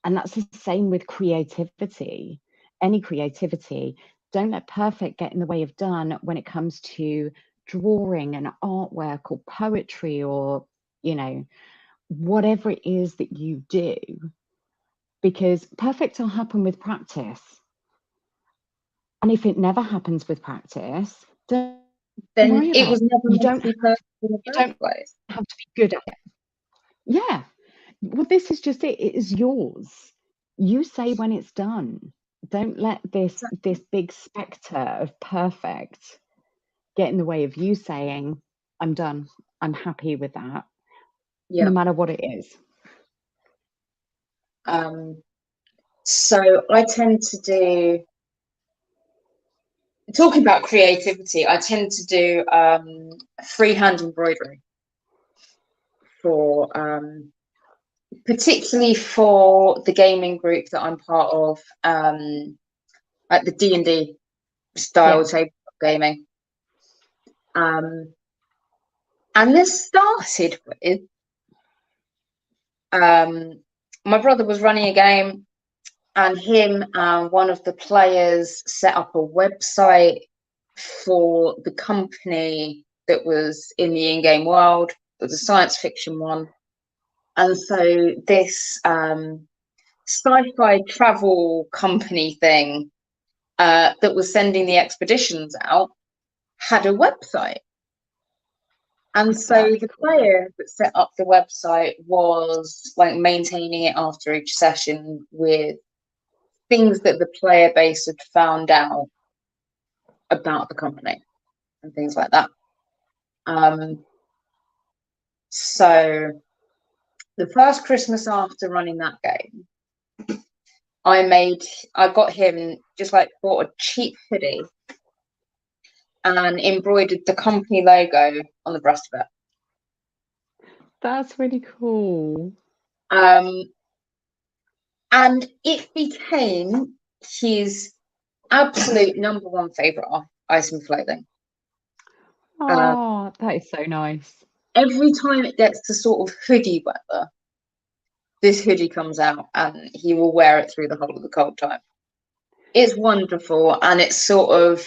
that's the same with creativity. Any creativity, don't let perfect get in the way of done when it comes to drawing and artwork or poetry or, whatever it is that you do, because perfect will happen with practice. And if it never happens with practice, don't Then worry it about was it. never You meant don't to be have perfect in the you first don't place. have to be good at it. Yeah. Well, this is just it. It is yours. You say when it's done. Don't let this big spectre of perfect get in the way of you saying, I'm done. I'm happy with that, no Yeah. matter what it is. So I tend to do, talking about creativity, I tend to do freehand embroidery for particularly for the gaming group that I'm part of, at the D&D style Yeah. tabletop gaming. And this started with my brother was running a game, and him and one of the players set up a website for the company that was in the in-game world. It was a science fiction one. And so this sci-fi travel company thing that was sending the expeditions out had a website. And so Very the cool. player that set up the website was like maintaining it after each session with things that the player base had found out about the company and things like that. So the first Christmas after running that game, I got him just like bought a cheap hoodie and embroidered the company logo on the breast of it. That's really cool. And it became his absolute number one favorite item of clothing. Oh, that is so nice. Every time it gets to sort of hoodie weather, this hoodie comes out and he will wear it through the whole of the cold time. It's wonderful, and it's sort of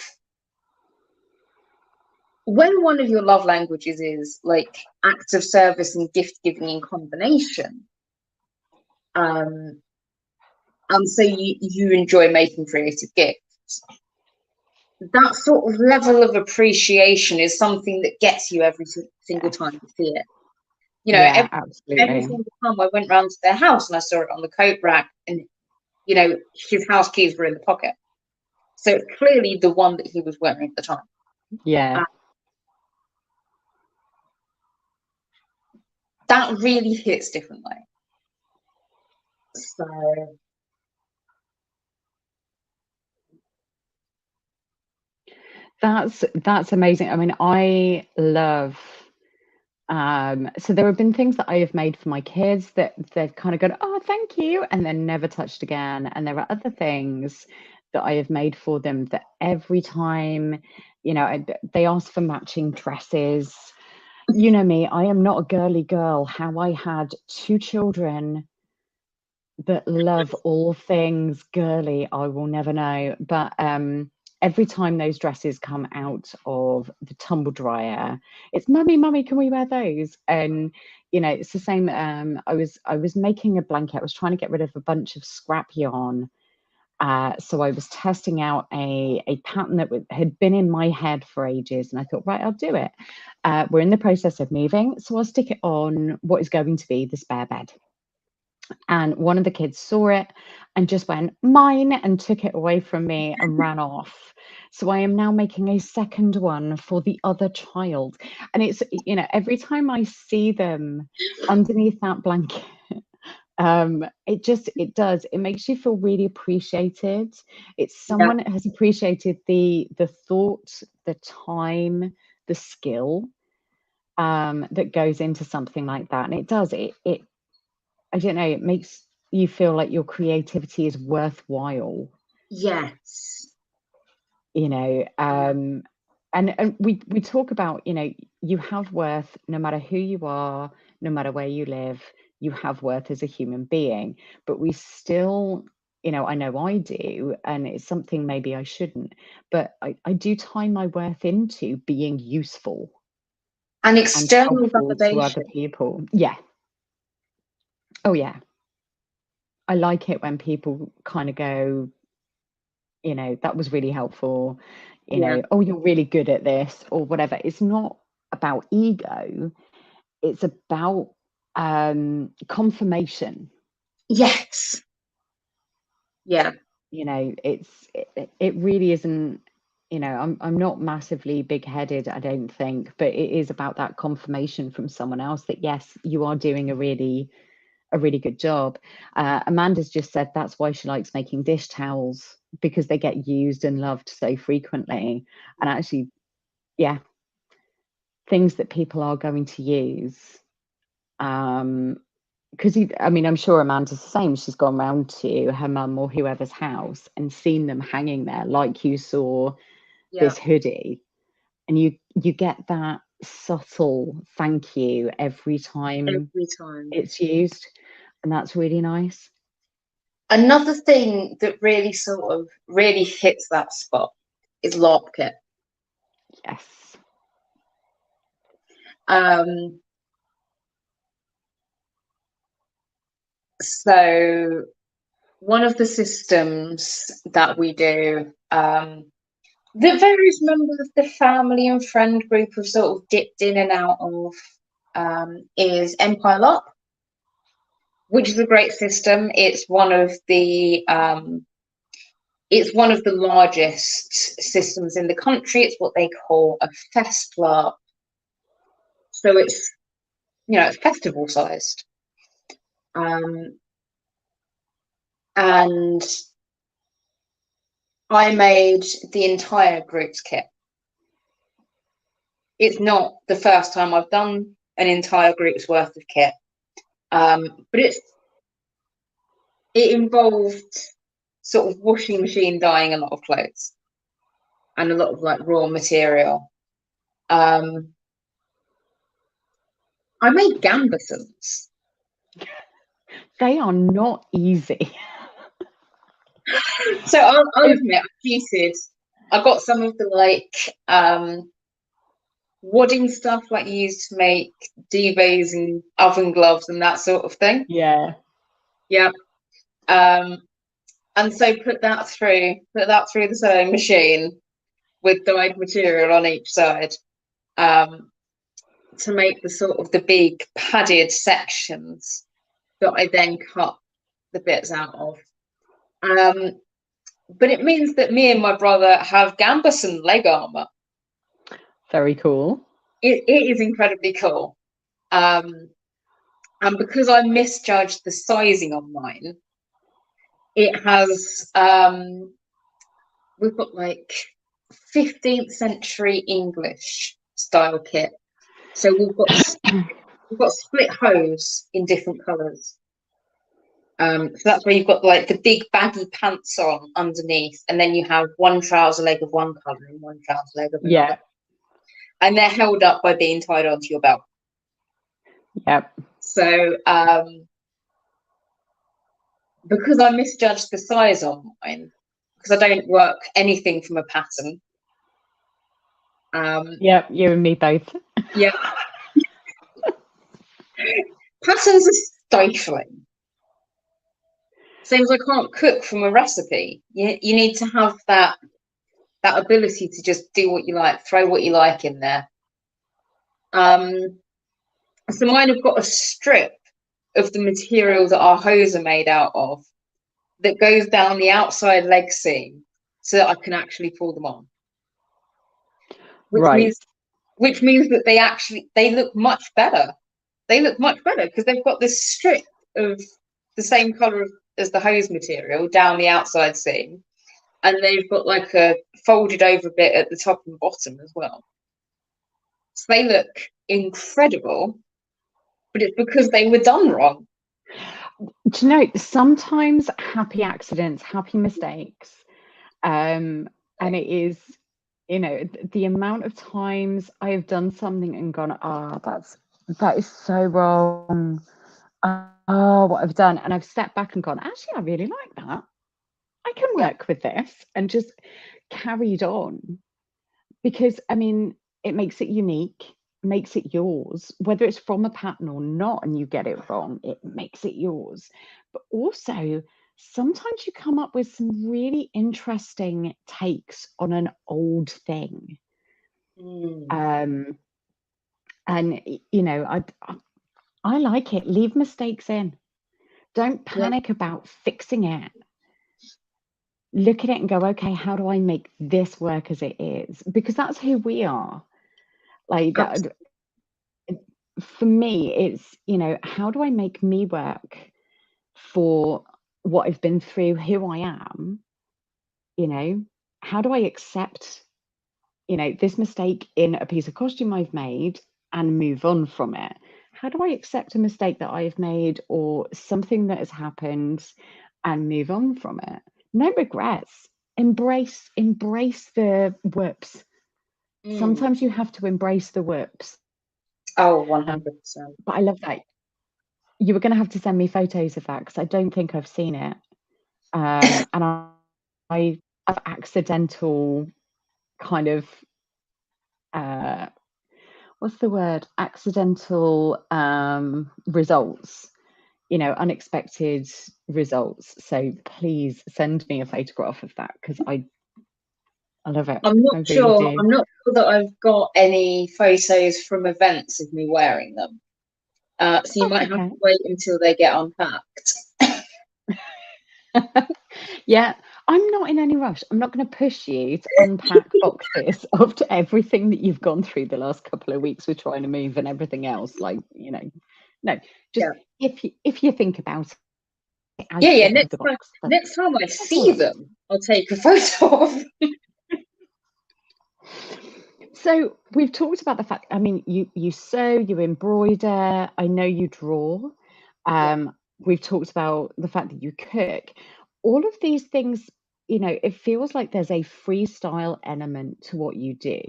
when one of your love languages is like acts of service and gift giving in combination, and so you enjoy making creative gifts, that sort of level of appreciation is something that gets you every single time you see it. You know, Yeah, every absolutely. single time I went round to their house and I saw it on the coat rack, and you know, his house keys were in the pocket. So it's clearly the one that he was wearing at the time. Yeah. That really hits differently. So That's amazing. I mean, I love so there have been things that I have made for my kids that they've kind of gone, oh, thank you, and then never touched again. And there are other things that I have made for them that every time, you know, they ask for matching dresses. You know me, I am not a girly girl. How I had two children that love all things girly, I will never know. But every time those dresses come out of the tumble dryer, it's mummy, can we wear those? And you know, it's the same. I was making a blanket. I was trying to get rid of a bunch of scrap yarn. So I was testing out a pattern that had been in my head for ages, and I thought, right, I'll do it. We're in the process of moving, so I'll stick it on what is going to be the spare bed. And one of the kids saw it and just went, mine, and took it away from me and ran off. So I am now making a second one for the other child. And it's, you know, every time I see them underneath that blanket, it makes you feel really appreciated. It's someone that has appreciated the thought, the time, the skill that goes into something like that. And it does, it I don't know, it makes you feel like your creativity is worthwhile. yes. You know, and we talk about, you know, you have worth no matter who you are, no matter where you live, you have worth as a human being. But we still, you know, I know I do, and it's something maybe I shouldn't, but I do tie my worth into being useful And and external helpful to other validation. people. Yeah. Oh yeah. I like it when people kind of go, you know, that was really helpful, you Yeah. know, oh, you're really good at this or whatever. It's not about ego, it's about confirmation. Yes. Yeah. You know, it really isn't, you know, I'm not massively big-headed, I don't think, but it is about that confirmation from someone else that yes, you are doing a really good job. Amanda's just said that's why she likes making dish towels, because they get used and loved so frequently. And actually, yeah, things that people are going to use. Because I mean, I'm sure Amanda's the same. She's gone round to her mum or whoever's house and seen them hanging there, like you saw Yeah. this hoodie, and you get that subtle thank you every time Every time. it's used, and that's really nice. Another thing that really sort of really hits that spot is LARP kit. Yes. So one of the systems that we do, that various members of the family and friend group have sort of dipped in and out of, is Empire LARP, which is a great system. It's one of the largest systems in the country. It's what they call a fest LARP. So it's, you know, it's festival sized. And I made the entire group's kit. It's not the first time I've done an entire group's worth of kit, but it involved sort of washing machine dyeing a lot of clothes and a lot of like raw material. I made gambesons. They are not easy. So I'll admit, I cheated. I got some of the like wadding stuff like you use to make duvets and oven gloves and that sort of thing. Yeah. Yeah. And so put that through the sewing machine with dyed material on each side, to make the sort of the big padded sections that I then cut the bits out of. But it means that me and my brother have gambeson leg armor. Very cool. It is incredibly cool. And because I misjudged the sizing on mine, it has we've got like 15th century English style kit. So we've got split hose in different colours. So that's where you've got like the big baggy pants on underneath, and then you have one trouser leg of one colour and one trouser leg of another. Yeah. And they're held up by being tied onto your belt. Yep. So because I misjudged the size on mine, because I don't work anything from a pattern. Yep, you and me both. Yeah. Patterns are stifling. Same as I can't cook from a recipe. You need to have that ability to just do what you like, throw what you like in there. So mine have got a strip of the material that our hose are made out of that goes down the outside leg seam so that I can actually pull them on. Which means that they look much better. They look much better because they've got this strip of the same colour as the hose material down the outside seam, and they've got like a folded over bit at the top and bottom as well. So they look incredible, but it's because they were done wrong. Do you know, sometimes happy accidents, happy mistakes, and it is, you know, the amount of times I have done something and gone, that is so wrong. Oh, what I've done. And I've stepped back and gone, actually, I really like that. I can work with this, and just carried on. Because, I mean, it makes it unique, makes it yours, whether it's from a pattern or not, and you get it wrong, it makes it yours. But also, sometimes you come up with some really interesting takes on an old thing. And you know, I like it. Leave mistakes in. Don't panic about fixing it. Look at it and go, okay, how do I make this work as it is? Because that's who we are. Like that, for me, it's, you know, how do I make me work for what I've been through, who I am? You know, how do I accept, you know, this mistake in a piece of costume I've made and move on from it? How do I accept a mistake that I've made or something that has happened and move on from it? No regrets. Embrace the whoops. Sometimes you have to embrace the whoops. Oh, 100%. But I love that. You were going to have to send me photos of that, because I don't think I've seen it. And I have accidental kind of, what's the word? Accidental results, you know, unexpected results. So please send me a photograph of that, because I love it. I'm not sure that I've got any photos from events of me wearing them. So you might have to wait until they get unpacked. Yeah, I'm not in any rush. I'm not going to push you to unpack boxes after everything that you've gone through the last couple of weeks with trying to move and everything else. Like, you know, no, just if you think about it. Next time I see them, I'll take a photo of them. So we've talked about the fact, I mean, you sew, you embroider, I know you draw. We've talked about the fact that you cook. All of these things, you know, it feels like there's a freestyle element to what you do.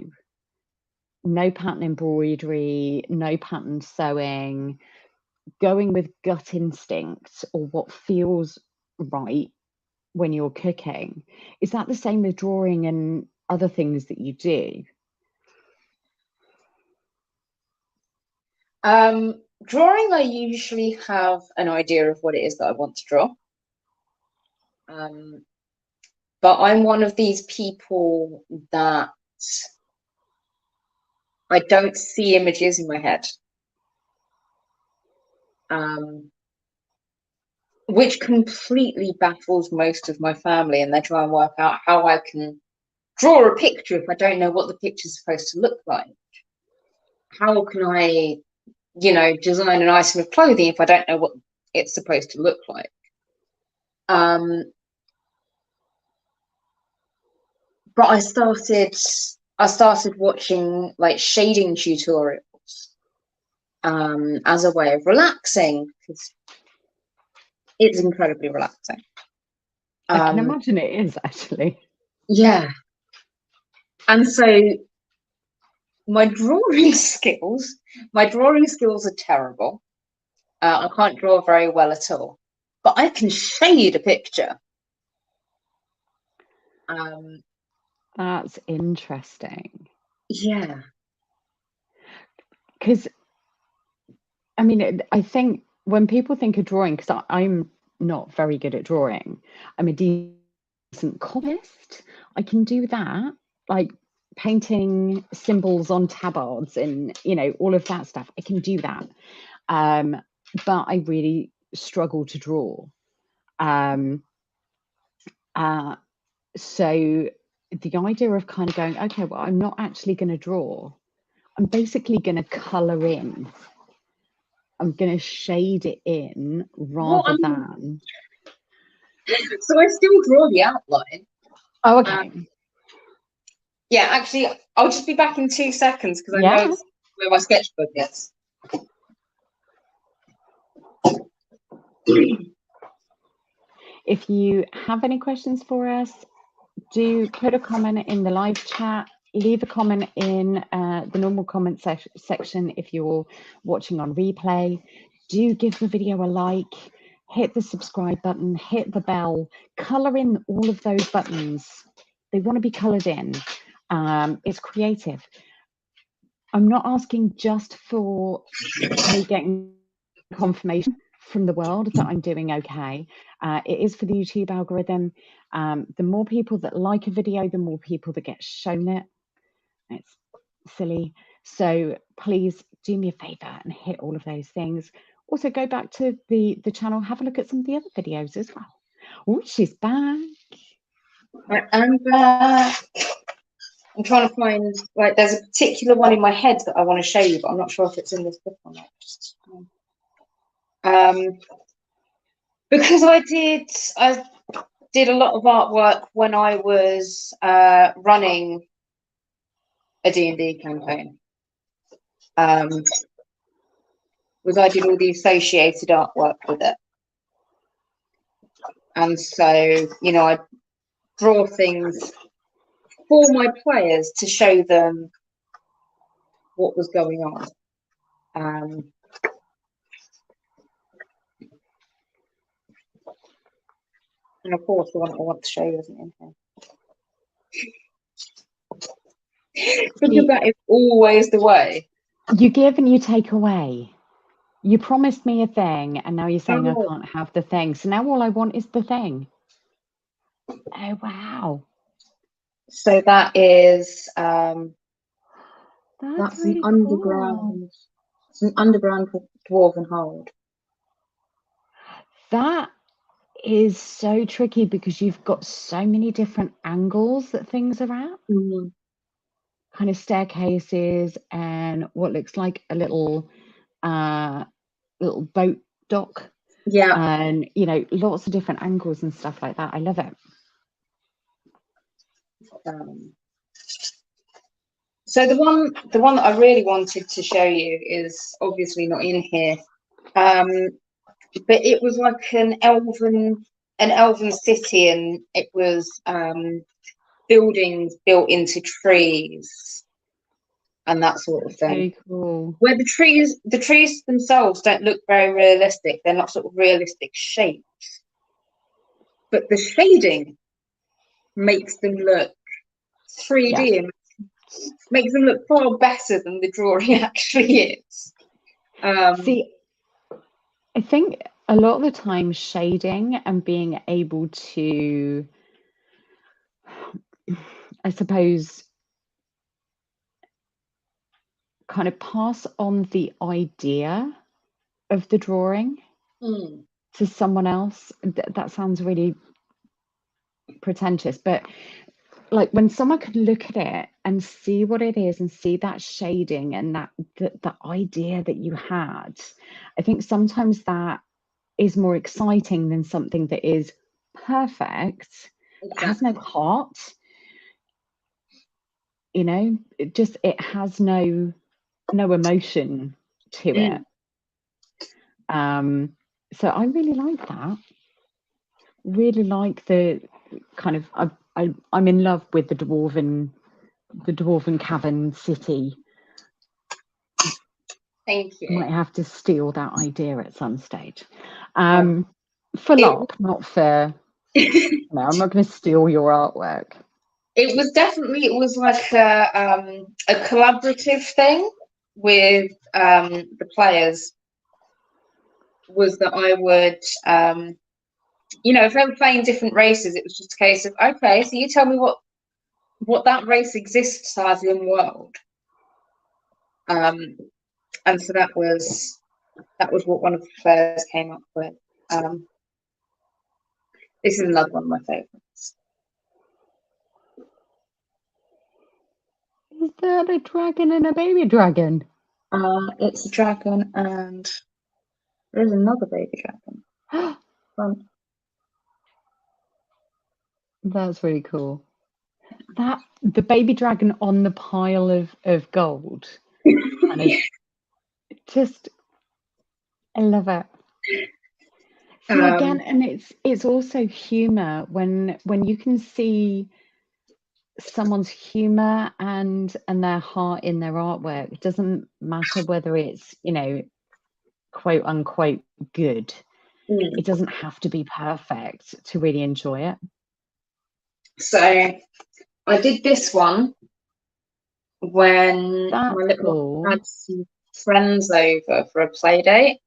No pattern embroidery, no pattern sewing, going with gut instinct or what feels right when you're cooking. Is that the same with drawing and other things that you do? Drawing, I usually have an idea of what it is that I want to draw. But I'm one of these people that I don't see images in my head. Which completely baffles most of my family, and they try and work out how I can draw a picture if I don't know what the picture's supposed to look like. How can I, design an item of clothing if I don't know what it's supposed to look like? But I started watching like shading tutorials as a way of relaxing, because it's incredibly relaxing. I can imagine it is, actually. Yeah. And so my drawing skills are terrible. I can't draw very well at all, but I can shade a picture. That's interesting. Yeah. Because, I mean, I think when people think of drawing, because I'm not very good at drawing, I'm a decent copyist. I can do that, like painting symbols on tabards and, all of that stuff. I can do that. But I really struggle to draw. So the idea of kind of going, okay, well, I'm not actually going to draw. I'm basically going to color in. I'm going to shade it in rather than. So I still draw the outline. Oh, okay. Yeah, actually, I'll just be back in 2 seconds because I know where my sketchbook is. If you have any questions for us, do put a comment in the live chat. Leave a comment in the normal comment section if you're watching on replay. Do give the video a like, hit the subscribe button, hit the bell, color in all of those buttons. They want to be colored in. It's creative. I'm not asking just for me getting confirmation from the world that I'm doing okay. It is for the YouTube algorithm. The more people that like a video, the more people that get shown it. It's silly. So please do me a favor and hit all of those things. Also go back to the channel, have a look at some of the other videos as well. Oh, she's back. I'm back. I'm trying to find, like, there's a particular one in my head that I want to show you, but I'm not sure if it's in this book or not. Because I did a lot of artwork when I was running a D&D campaign. Was I did all the associated artwork with it. And so, I draw things for my players to show them what was going on. And of course, the one I want to show you isn't in here. Because that is always the way. You give and you take away. You promised me a thing, and now you're saying I can't have the thing. So now all I want is the thing. Oh, wow. So that is that's really an underground, cool. it's an underground dwarven hold. That is so tricky because you've got so many different angles that things are at. Mm-hmm. Kind of staircases and what looks like a little boat dock. Yeah. And lots of different angles and stuff like that. I love it. So the one that I really wanted to show you is obviously not in here, but it was like an elven city, and it was buildings built into trees and that sort of thing. Very cool. Where the trees themselves don't look very realistic. They're not sort of realistic shapes, but the shading makes them look 3D and makes them look far better than the drawing actually is. See, I think a lot of the time shading and being able to, I suppose, kind of pass on the idea of the drawing to someone else. That sounds really pretentious, but like when someone could look at it and see what it is and see that shading and that the idea that you had, I think sometimes that is more exciting than something that is perfect, has no heart, you know, it has no emotion to it. So I really like that. Really like the kind of I'm in love with the dwarven cavern city. Thank you. Might have to steal that idea at some stage. For luck, not for no, I'm not going to steal your artwork. It was like a collaborative thing with the players. Was that I would if they were playing different races, it was just a case of, okay, so you tell me what that race exists as in the world. And so that was what one of the players came up with. This is another one of my favorites. Is that a dragon and a baby dragon? It's a dragon and there's another baby dragon. That's really cool. That the baby dragon on the pile of gold. Kind of just I love it. See, again, and it's also humor when you can see someone's humor and their heart in their artwork. It doesn't matter whether it's, quote unquote good. It doesn't have to be perfect to really enjoy it. So I did this one when my little one had some friends over for a play date.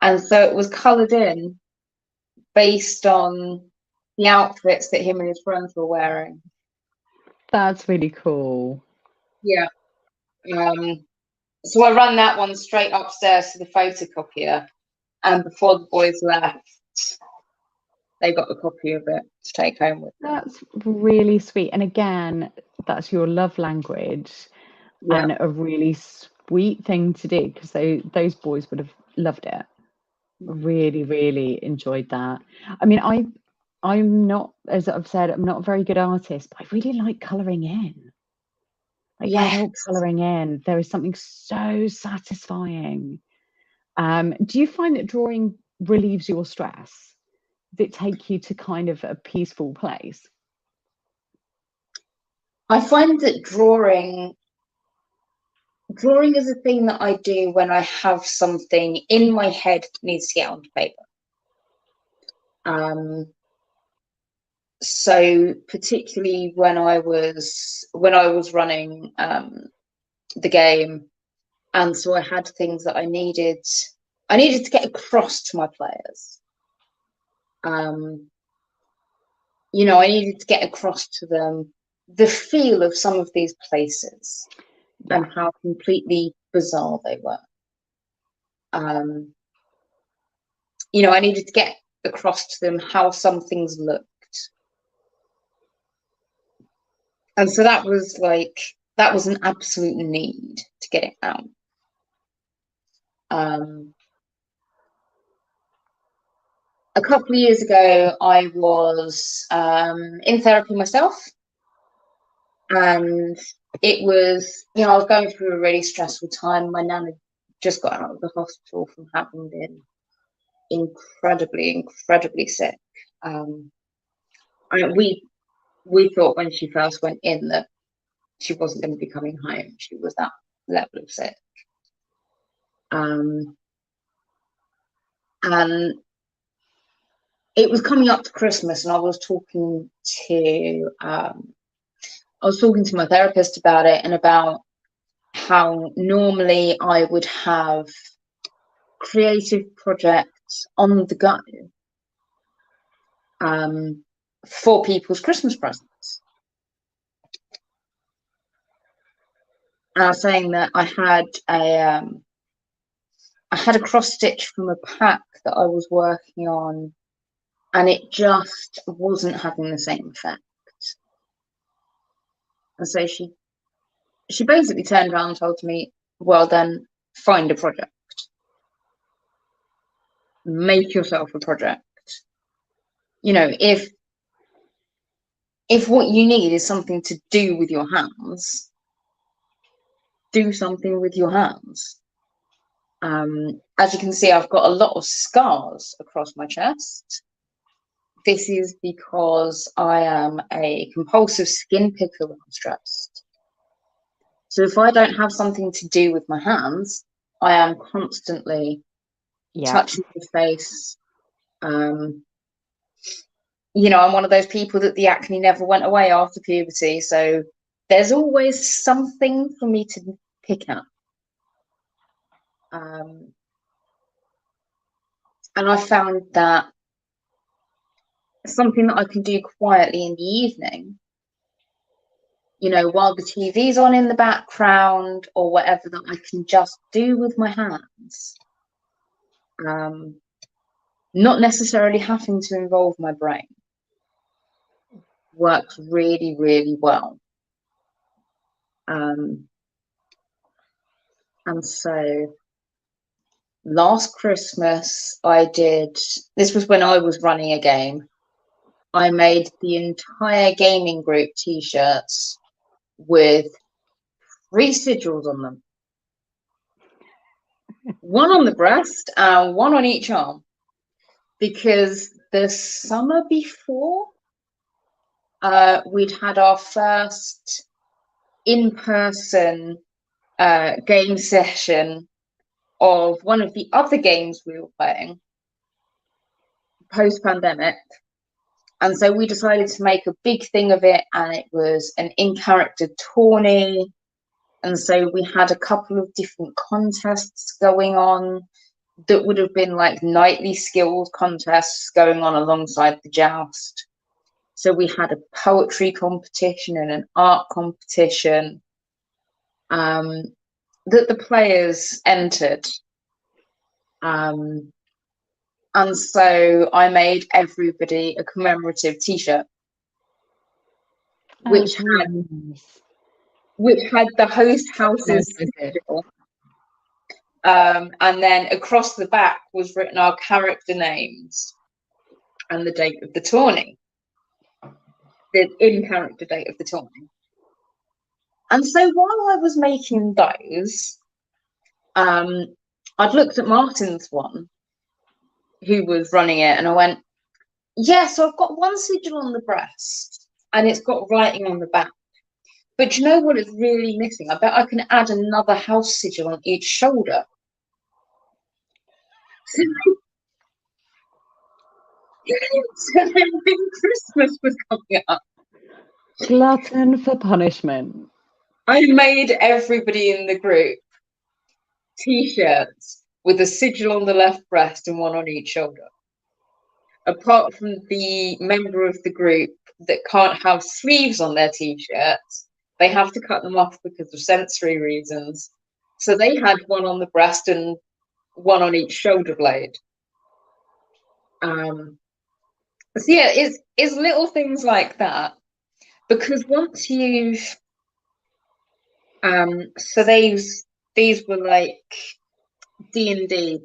And so it was coloured in based on the outfits that him and his friends were wearing. That's really cool. Yeah. So I ran that one straight upstairs to the photocopier, and before the boys left, they got a copy of it to take home with them. That's really sweet. And again, that's your love language and a really sweet thing to do, because those boys would have loved it. Really, really enjoyed that. I mean, I'm not, as I've said, I'm not a very good artist, but I really like colouring in. Like adult colouring in. There is something so satisfying. Do you find that drawing relieves your stress? Does it take you to kind of a peaceful place? I find that drawing is a thing that I do when I have something in my head that needs to get onto paper. So particularly when I was running the game, and so I had things that I needed to get across to my players. I needed to get across to them the feel of some of these places and how completely bizarre they were. I needed to get across to them how some things looked. And so that was an absolute need to get it out. A couple of years ago, I was in therapy myself, and it was, I was going through a really stressful time. My nan had just got out of the hospital from having been incredibly sick. We thought when she first went in that she wasn't going to be coming home. She was that level of sick. And it was coming up to Christmas, and I was talking to my therapist about it and about how normally I would have creative projects on the go for people's Christmas presents. And I was saying that I had a cross stitch from a pack that I was working on, and it just wasn't having the same effect. And so she basically turned around and told me, well, then find a project. Make yourself a project. You know, if what you need is something to do with your hands, do something with your hands. As you can see, I've got a lot of scars across my chest. This is because I am a compulsive skin picker when I'm stressed. So if I don't have something to do with my hands, I am constantly touching the face. You know, I'm one of those people that the acne never went away after puberty. So there's always something for me to pick at. And I found that something that I can do quietly in the evening, you know, while the TV's on in the background or whatever, that I can just do with my hands. Not necessarily having to involve my brain, works really, really well. And so last Christmas this was when I was running a game. I made the entire gaming group t-shirts with 3 sigils on them. One on the breast and one on each arm. Because the summer before, we'd had our first in-person game session of one of the other games we were playing post-pandemic. And so we decided to make a big thing of it, and it was an in-character tourney. And so we had a couple of different contests going on that would have been like nightly skills contests going on alongside the joust. So we had a poetry competition and an art competition that the players entered. And so I made everybody a commemorative t-shirt, which had the host house's sigil. And then across the back was written our character names and the date of the tourney, the in-character date of the tourney. And so while I was making those, I'd looked at Martin's one, who was running it, and I went, yeah, so I've got one sigil on the breast and it's got writing on the back. But you know what is really missing? I bet I can add another house sigil on each shoulder. So then when Christmas was coming up, glutton for punishment, I made everybody in the group t-shirts with a sigil on the left breast and one on each shoulder. Apart from the member of the group that can't have sleeves on their t-shirts, they have to cut them off because of sensory reasons. So they had one on the breast and one on each shoulder blade. So yeah, it's little things like that, because once you've so these were like D&D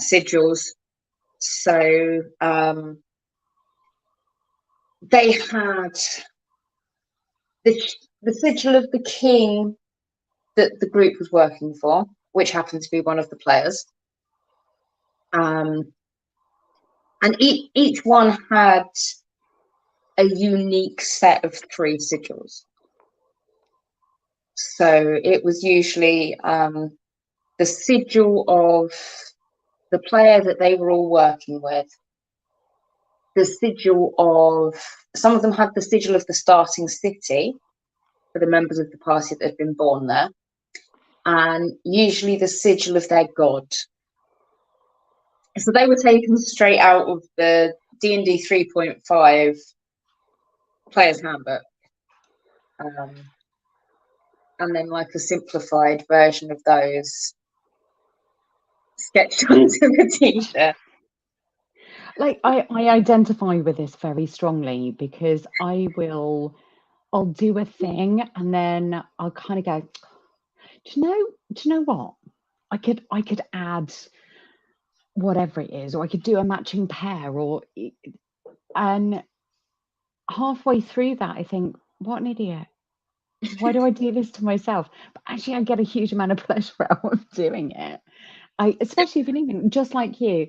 sigils. So they had the sigil of the king that the group was working for, which happened to be one of the players. And each one had a unique set of 3 sigils. So it was usually the sigil of the player that they were all working with, the sigil of, some of them had the sigil of the starting city for the members of the party that had been born there. and usually the sigil of their god. So they were taken straight out of the D&D 3.5 player's handbook, and then like a simplified version of those sketched onto the t-shirt. Like I identify with this very strongly, because I'll do a thing and then I'll kind of go, do you know what? I could add whatever it is, or I could do a matching pair, and halfway through that I think, what an idiot. Why do I do this to myself? But actually I get a huge amount of pleasure out of doing it. Especially if anything, just like you,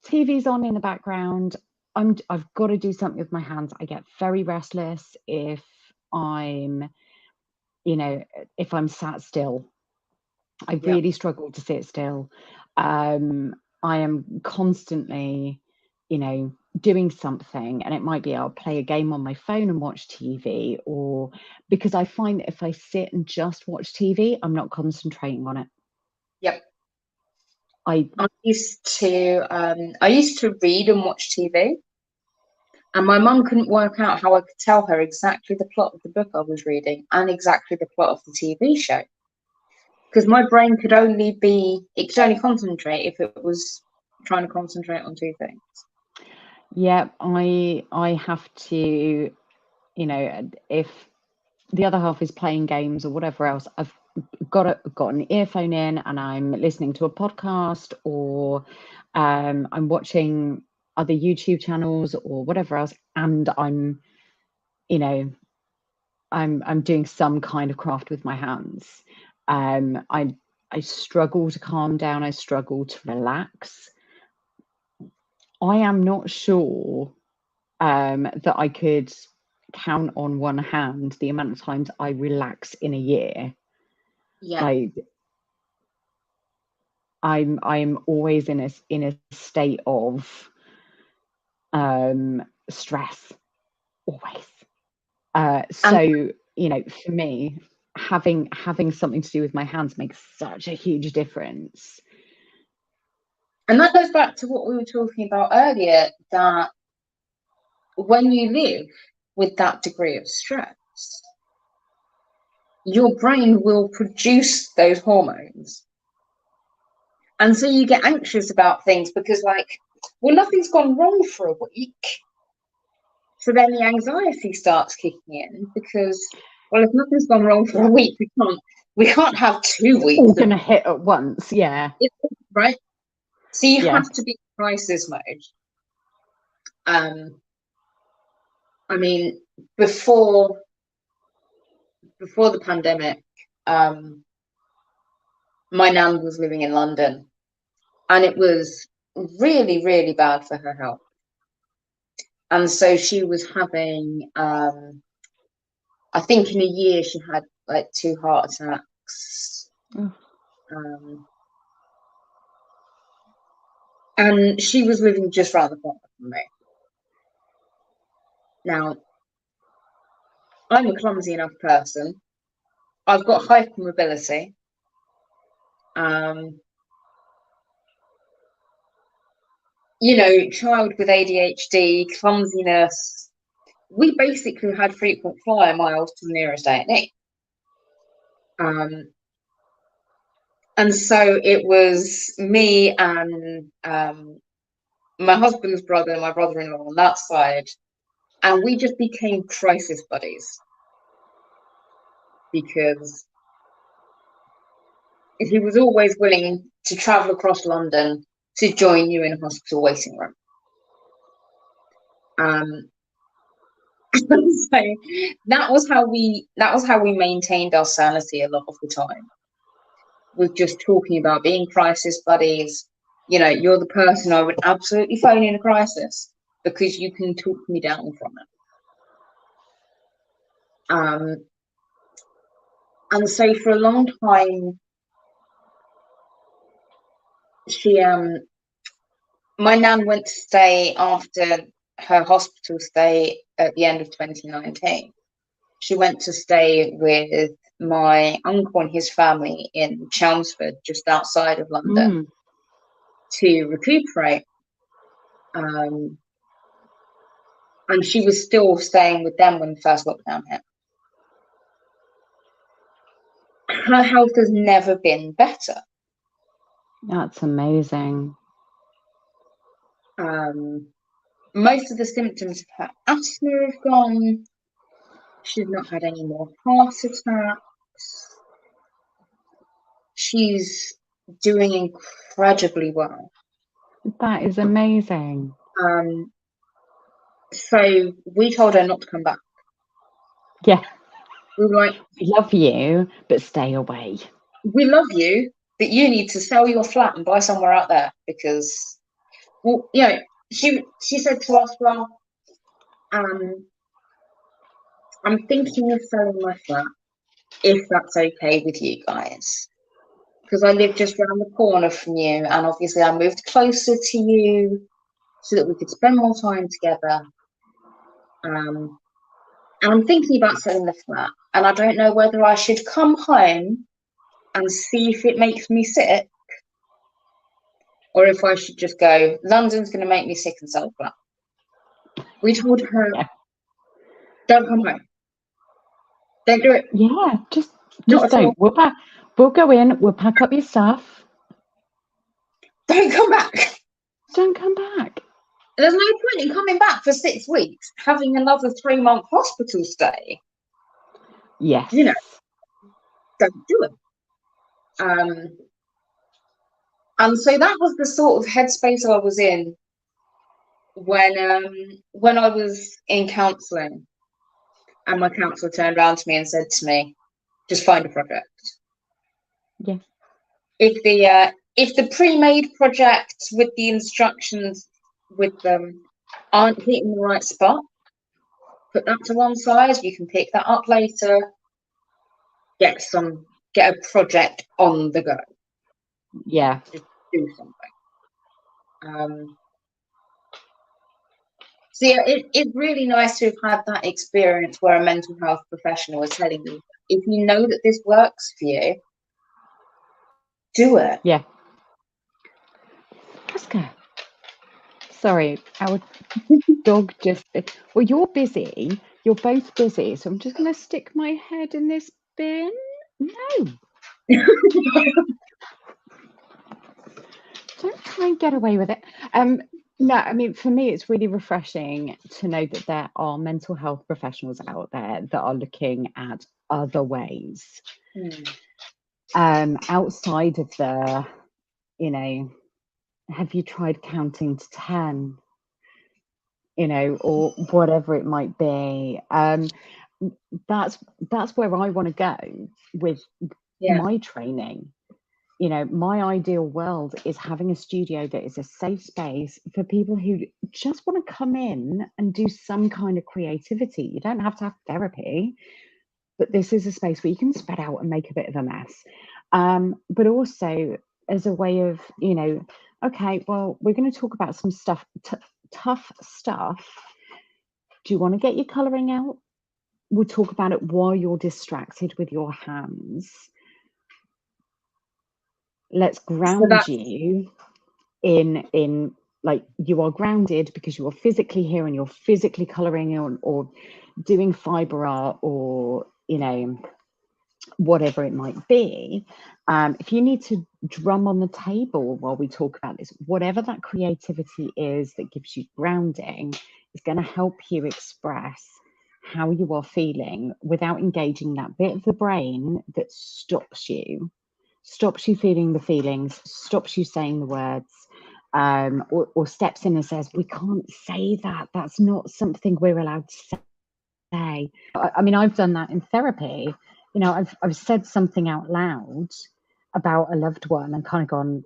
TV's on in the background. I've got to do something with my hands. I get very restless if I'm sat still. I really struggle to sit still. I am constantly, doing something, and it might be I'll play a game on my phone and watch TV, or because I find that if I sit and just watch TV, I'm not concentrating on it. Yep. I used to read and watch TV, and my mum couldn't work out how I could tell her exactly the plot of the book I was reading and exactly the plot of the TV show, because my brain could only concentrate if it was trying to concentrate on two things. Yeah, I have to, if the other half is playing games or whatever else, I've got an earphone in and I'm listening to a podcast, or I'm watching other YouTube channels or whatever else, and I'm doing some kind of craft with my hands. I struggle to calm down. I struggle to relax. I am not sure that I could count on one hand the amount of times I relax in a year. Yeah. Like I'm always in a state of stress, always. So for me, having something to do with my hands makes such a huge difference. And that goes back to what we were talking about earlier, that when you live with that degree of stress, your brain will produce those hormones. And so you get anxious about things because, like, well, nothing's gone wrong for a week. So then the anxiety starts kicking in because, well, if nothing's gone wrong for a week, we can't have 2 weeks. All gonna hit at once, yeah. Right. So you have to be in crisis mode. I mean, before the pandemic, my nan was living in London, and it was really, really bad for her health. And so she was having, I think in a year she had like 2 heart attacks. And she was living just around the corner from me. Now, I'm a clumsy enough person. I've got hypermobility. Child with ADHD, clumsiness. We basically had frequent flyer miles to the nearest A&E. And so it was me and my husband's brother and my brother-in-law on that side, and we just became crisis buddies, because he was always willing to travel across London to join you in a hospital waiting room. So that was how we maintained our sanity a lot of the time, with just talking about being crisis buddies. You're the person I would absolutely phone in a crisis because you can talk me down from it. And so for a long time, my nan went to stay after her hospital stay at the end of 2019. She went to stay with my uncle and his family in Chelmsford, just outside of London, to recuperate. And she was still staying with them when the first lockdown hit. Her health has never been better. That's amazing. Most of the symptoms of her asthma have gone. She's not had any more heart attacks. She's doing incredibly well. That is amazing. So we told her not to come back. Yeah. We were like, we love you, but stay away. We love you, but you need to sell your flat and buy somewhere out there, because, well, you know, she said to us, well, I'm thinking of selling my flat, if that's okay with you guys, because I live just around the corner from you, and obviously I moved closer to you so that we could spend more time together. And I'm thinking about selling the flat, and I don't know whether I should come home and see if it makes me sick, or if I should just go, London's going to make me sick and sell the flat. We told her, don't come home. Don't do it. Yeah, just don't. We'll go in, we'll pack up your stuff. Don't come back. Don't come back. There's no point in coming back for 6 weeks, having another 3-month hospital stay. Yes. You know, don't do it. And so that was the sort of headspace I was in when I was in counselling, and my counsellor turned around to me and said to me, just find a project. Yeah. If the pre-made project with the instructions with them aren't hitting the right spot, put that to one side. You can pick that up later. Get a project on the go. Yeah. Just do something. So yeah, it's really nice to have had that experience where a mental health professional is telling you, if you know that this works for you, do it. Yeah. Oscar. Sorry, our dog just... Well, you're busy. You're both busy. So I'm just going to stick my head in this bin. No. Don't try and get away with it. No, I mean, for me, it's really refreshing to know that there are mental health professionals out there that are looking at other ways outside of the, you know, have you tried counting to 10, you know, or whatever it might be. That's where I want to go with my training. You know, my ideal world is having a studio that is a safe space for people who just want to come in and do some kind of creativity. You don't have to have therapy, but this is a space where you can spread out and make a bit of a mess. But also as a way of, you know, okay, well, we're going to talk about some stuff, tough stuff. Do you want to get your colouring out? We'll talk about it while you're distracted with your hands. Let's ground you in like, you are grounded because you are physically here and you're physically colouring or doing fibre art, or, you know, whatever it might be. If you need to drum on the table while we talk about this, whatever that creativity is that gives you grounding is going to help you express how you are feeling without engaging that bit of the brain that stops you feeling the feelings, stops you saying the words, or steps in and says, we can't say that. That's not something we're allowed to say. I mean, I've done that in therapy. You know, I've said something out loud about a loved one and kind of gone,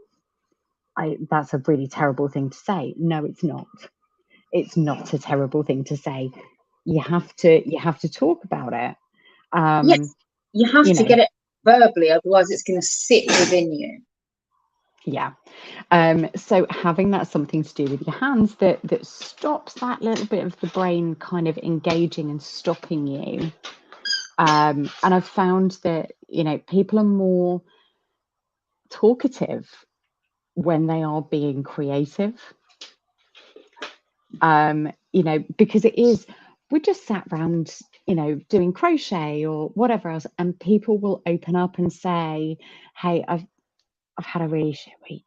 that's a really terrible thing to say. No, it's not. It's not a terrible thing to say. You have to talk about it. Yes, you have to get it verbally, otherwise it's going to sit within you. Yeah. So having that something to do with your hands that stops that little bit of the brain kind of engaging and stopping you And I've found that, people are more talkative when they are being creative. Because we just sat around, doing crochet or whatever else, and people will open up and say, hey, I've had a really shit week.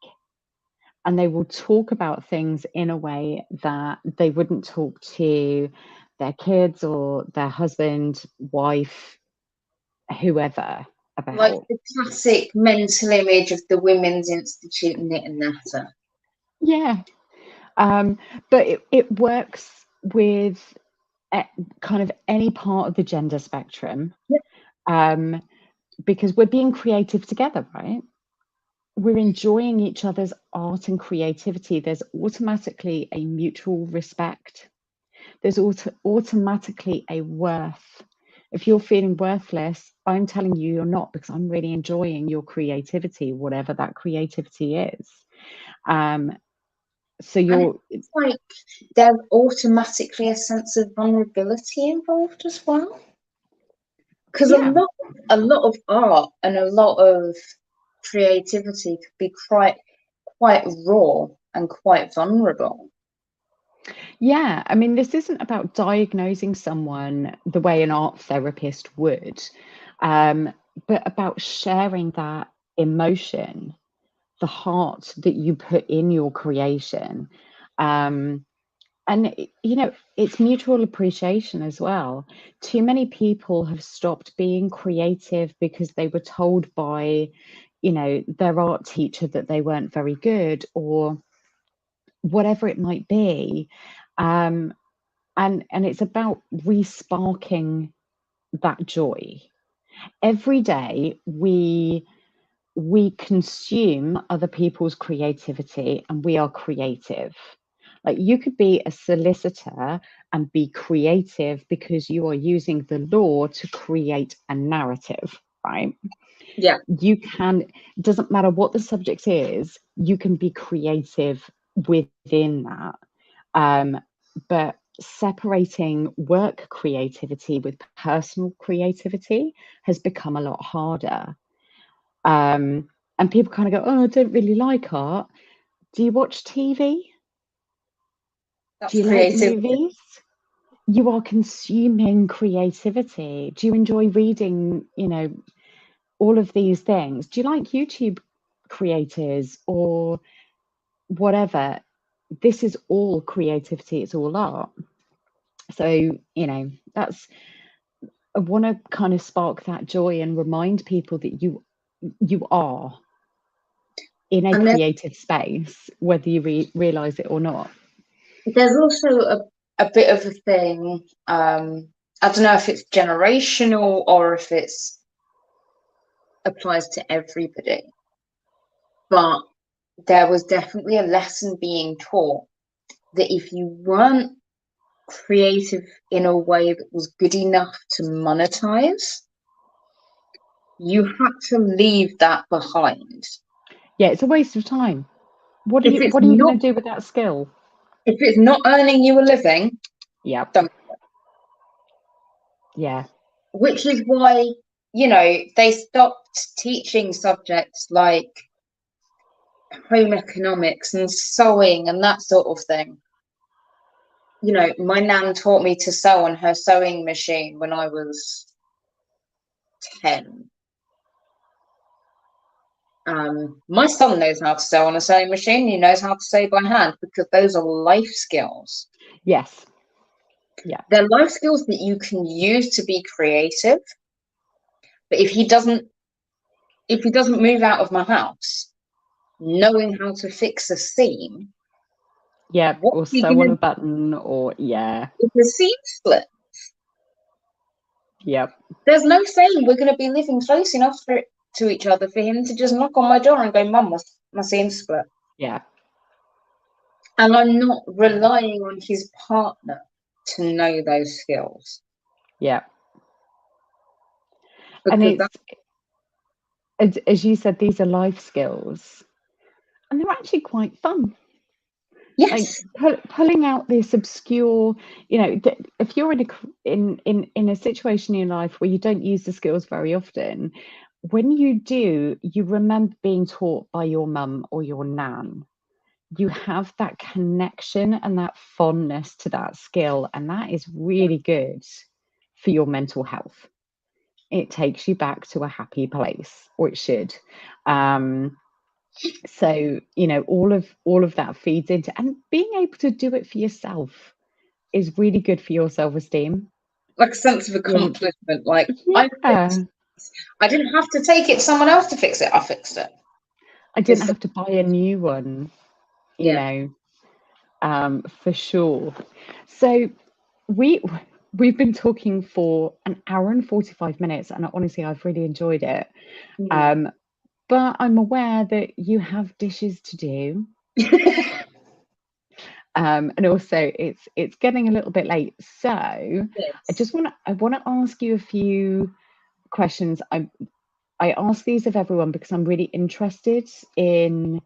And they will talk about things in a way that they wouldn't talk to their kids or their husband, wife, whoever about. Like the classic mental image of the Women's Institute knit and natter. Yeah. But it works with kind of any part of the gender spectrum. Yeah. Because we're being creative together, right? We're enjoying each other's art and creativity. There's automatically a mutual respect. There's automatically a worth. If you're feeling worthless, I'm telling you you're not, because I'm really enjoying your creativity, whatever that creativity is. So it's like there's automatically a sense of vulnerability involved as well. Because a lot of art and a lot of creativity could be quite raw and quite vulnerable. Yeah, I mean, this isn't about diagnosing someone the way an art therapist would, but about sharing that emotion, the heart that you put in your creation. And, it's mutual appreciation as well. Too many people have stopped being creative because they were told by, their art teacher that they weren't very good, or whatever it might be. And it's about re-sparking that joy. Every day we consume other people's creativity, and we are creative. Like, you could be a solicitor and be creative because you are using the law to create a narrative, right? Yeah. You can, it doesn't matter what the subject is, you can be creative within that. But separating work creativity with personal creativity has become a lot harder. And people kind of go, oh, I don't really like art. Do you watch TV? That's Do you like movies? You are consuming creativity. Do you enjoy reading, all of these things? Do you like YouTube creators or whatever? This is all creativity. It's all art. So, that's, I want to kind of spark that joy and remind people that you are in a creative space, whether you realize it or not. There's also a bit of a thing, I don't know if it's generational or if it's applies to everybody, but there was definitely a lesson being taught that if you weren't creative in a way that was good enough to monetize, you had to leave that behind. Yeah, it's a waste of time. What are you going to do with that skill? If it's not earning you a living, don't. Yeah. Which is why, they stopped teaching subjects like home economics and sewing and that sort of thing. My nan taught me to sew on her sewing machine when I was 10. My son knows how to sew on a sewing machine. He knows how to sew by hand, because those are life skills. Yes. Yeah. They're life skills that you can use to be creative. But if he doesn't move out of my house knowing how to fix a seam, or sew on a button, or if the seam splits. Yep. There's no saying we're going to be living close enough to each other for him to just knock on my door and go, Mum, my seam split. Yeah. And I'm not relying on his partner to know those skills. Yeah. And it's, as you said, these are life skills, and they're actually quite fun. Like Yes. pulling out this obscure, if you're in a situation in your life where you don't use the skills very often, when you do, you remember being taught by your mum or your nan. You have that connection and that fondness to that skill, and that is really good for your mental health. It takes you back to a happy place, or it should. So all of that feeds into, and being able to do it for yourself is really good for your self-esteem. Like a sense of accomplishment. Like Yeah, I didn't have to take it to someone else to fix it. I fixed it. I didn't have to buy a new one, for sure. So we've been talking for an hour and 45 minutes, and honestly, I've really enjoyed it. But I'm aware that you have dishes to do. And also it's getting a little bit late. So I want to ask you a few questions. I ask these of everyone because I'm really interested in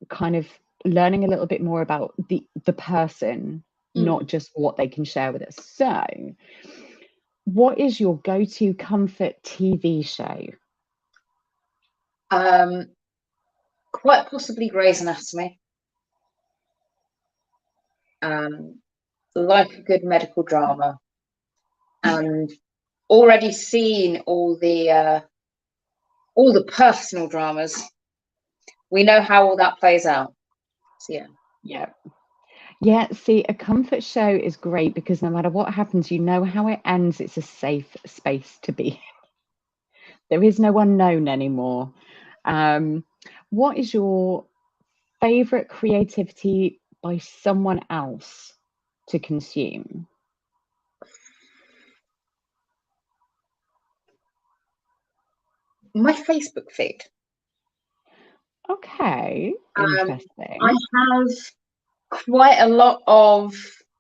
kind of learning a little bit more about the person, not just what they can share with us. So what is your go-to comfort TV show? Quite possibly Grey's Anatomy. Like a good medical drama, and already seen all the personal dramas. We know how all that plays out. So yeah. See, a comfort show is great because no matter what happens, you know how it ends. It's a safe space to be. There is no unknown anymore. What is your favorite creativity by someone else to consume? My Facebook feed. Okay, interesting. I have quite a lot of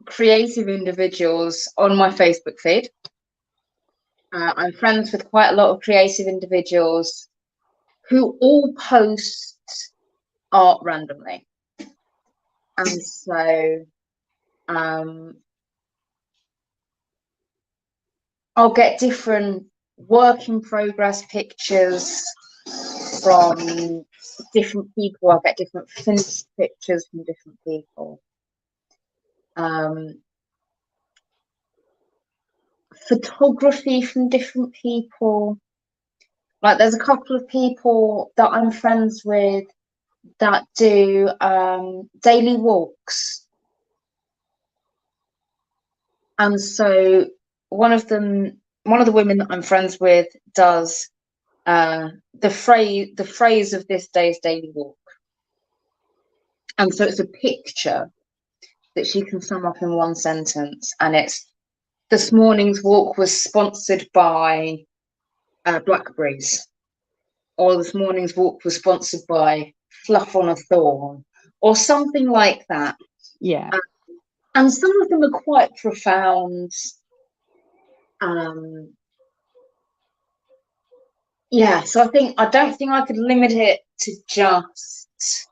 creative individuals on my Facebook feed. I'm friends with quite a lot of creative individuals who all post art randomly. And so I'll get different work in progress pictures from different people. I'll get different finished pictures from different people. Photography from different people. Like there's a couple of people that I'm friends with that do daily walks. And so one of the women that I'm friends with does the phrase of this day's daily walk. And so it's a picture that she can sum up in one sentence, and it's this morning's walk was sponsored by Blackberries, or this morning's walk was sponsored by Fluff on a Thorn, or something like that. Yeah. And some of them are quite profound. Yeah, so I don't think I could limit it to just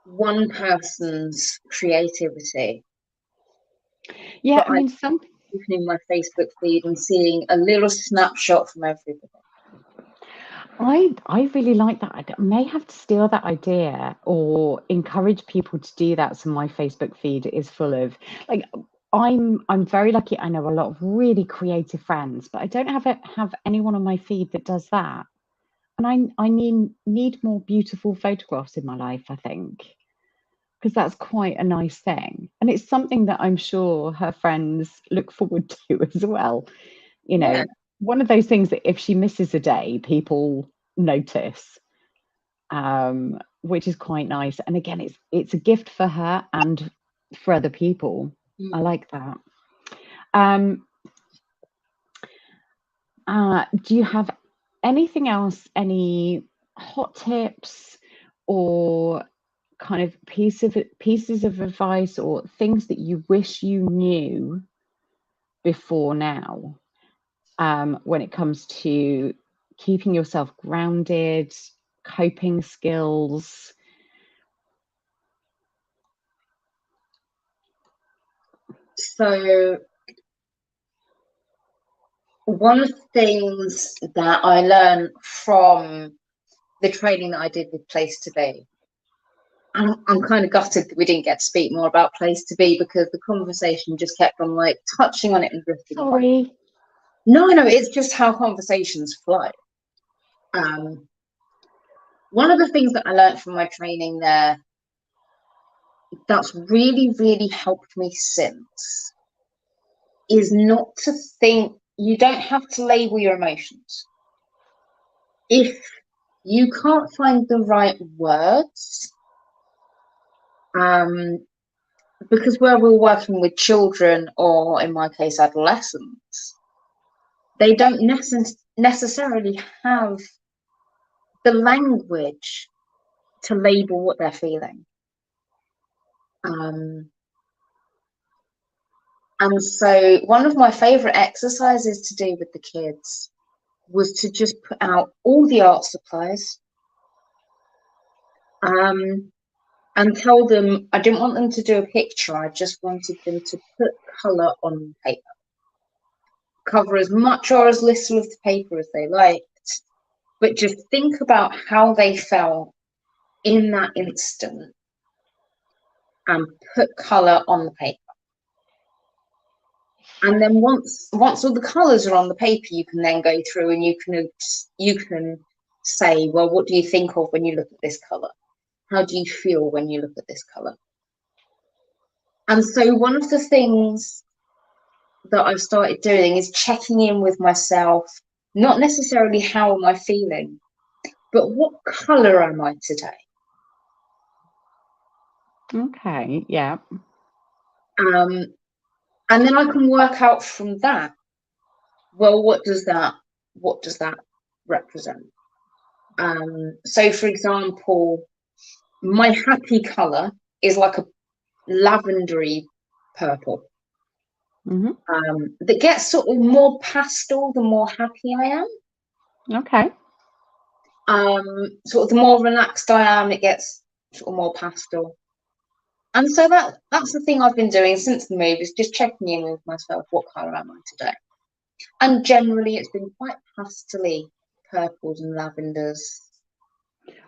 one person's creativity. Yeah, but I mean, opening my Facebook feed and seeing a little snapshot from everybody. I really like that. I may have to steal that idea or encourage people to do that. So my Facebook feed is full of, like, I'm very lucky. I know a lot of really creative friends, but I don't have anyone on my feed that does that. And I need more beautiful photographs in my life, I think, because that's quite a nice thing. And it's something that I'm sure her friends look forward to as well. One of those things that if she misses a day, people notice, which is quite nice. And again, it's a gift for her and for other people. I like that. Do you have anything else, any hot tips or kind of pieces of advice or things that you wish you knew before now, when it comes to keeping yourself grounded, coping skills? So one of the things that I learned from the training that I did with Place to Be, and I'm kind of gutted that we didn't get to speak more about Place to Be, because the conversation just kept on like touching on it and drifting away. Sorry. No, it's just how conversations flow. One of the things that I learned from my training there that's really, really helped me since is not to think, you don't have to label your emotions. If you can't find the right words, because where we're working with children, or in my case, adolescents, they don't necessarily have the language to label what they're feeling. And so one of my favorite exercises to do with the kids was to just put out all the art supplies, and tell them I didn't want them to do a picture, I just wanted them to put colour on paper. Cover as much or as little of the paper as they liked, but just think about how they felt in that instant and put colour on the paper. And then once all the colours are on the paper, you can then go through and you can say, well, what do you think of when you look at this colour? How do you feel when you look at this colour? And so one of the things that I've started doing is checking in with myself, not necessarily how am I feeling, but what colour am I today? Okay, yeah. And then I can work out from that, well, what does that represent? So for example, my happy colour is like a lavendery purple. That gets sort of more pastel the more happy I am. Okay. Sort of the more relaxed I am, it gets sort of more pastel. And so that's the thing I've been doing since the move, is just checking in with myself, what colour am I today? And generally it's been quite pastel-y purples and lavenders.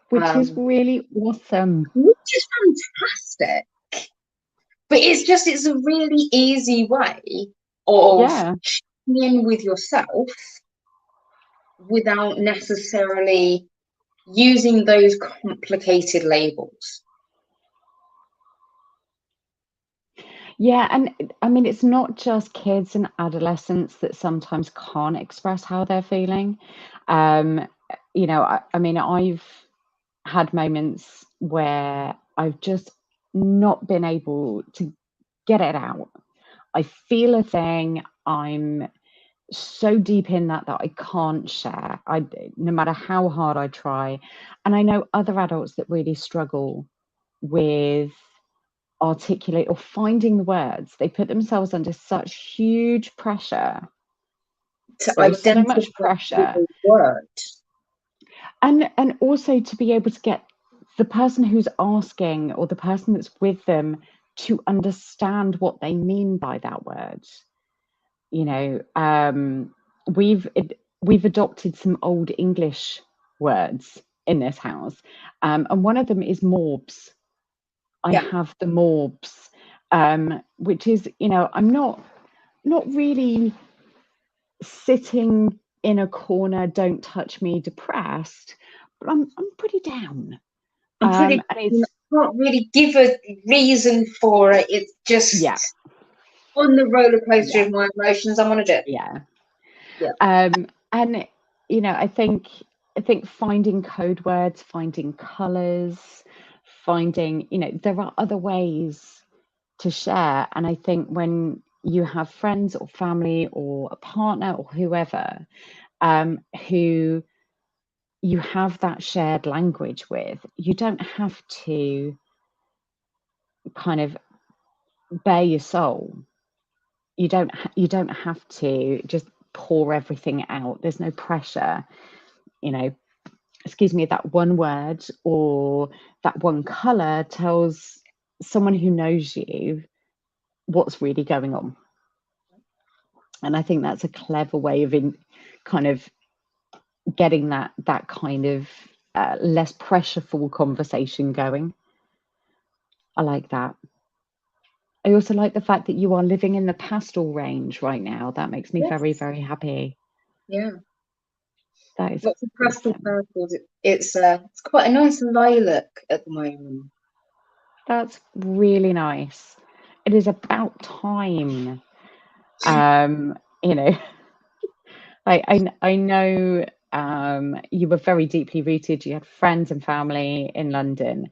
Which is really awesome. Which is fantastic. But it's a really easy way of checking in with yourself without necessarily using those complicated labels. Yeah, and I mean, it's not just kids and adolescents that sometimes can't express how they're feeling. You know, I mean, I've had moments where I've just not been able to get it out. I feel a thing, I'm so deep in that I can't share, no matter how hard I try. And I know other adults that really struggle with articulate or finding the words. They put themselves under such huge pressure, to identify so much pressure, the word, and also to be able to get the person who's asking or the person that's with them to understand what they mean by that word. You know, we've adopted some old English words in this house, and one of them is morbs. I have the morbs, which is, you know, I'm not really sitting in a corner, don't touch me, depressed, but I'm pretty down. And it's can't really give a reason for it. It's just on the roller coaster of my emotions. I'm on a jet. And you know, I think finding code words, finding colors, finding, you know, there are other ways to share. And I think when you have friends or family or a partner or whoever, who you have that shared language with, you don't have to kind of bare your soul. You don't have to just pour everything out. There's no pressure, you know. Excuse me, that one word or that one color tells someone who knows you what's really going on. And I think that's a clever way of kind of getting that kind of less pressureful conversation going. I like that. I also like the fact that you are living in the pastel range right now. That makes me very, Yes. very happy. Yeah. That is Lots of pastel awesome. purples. It's quite a nice lilac at the moment. That's really nice. It is about time. You know, I know you were very deeply rooted. You had friends and family in London.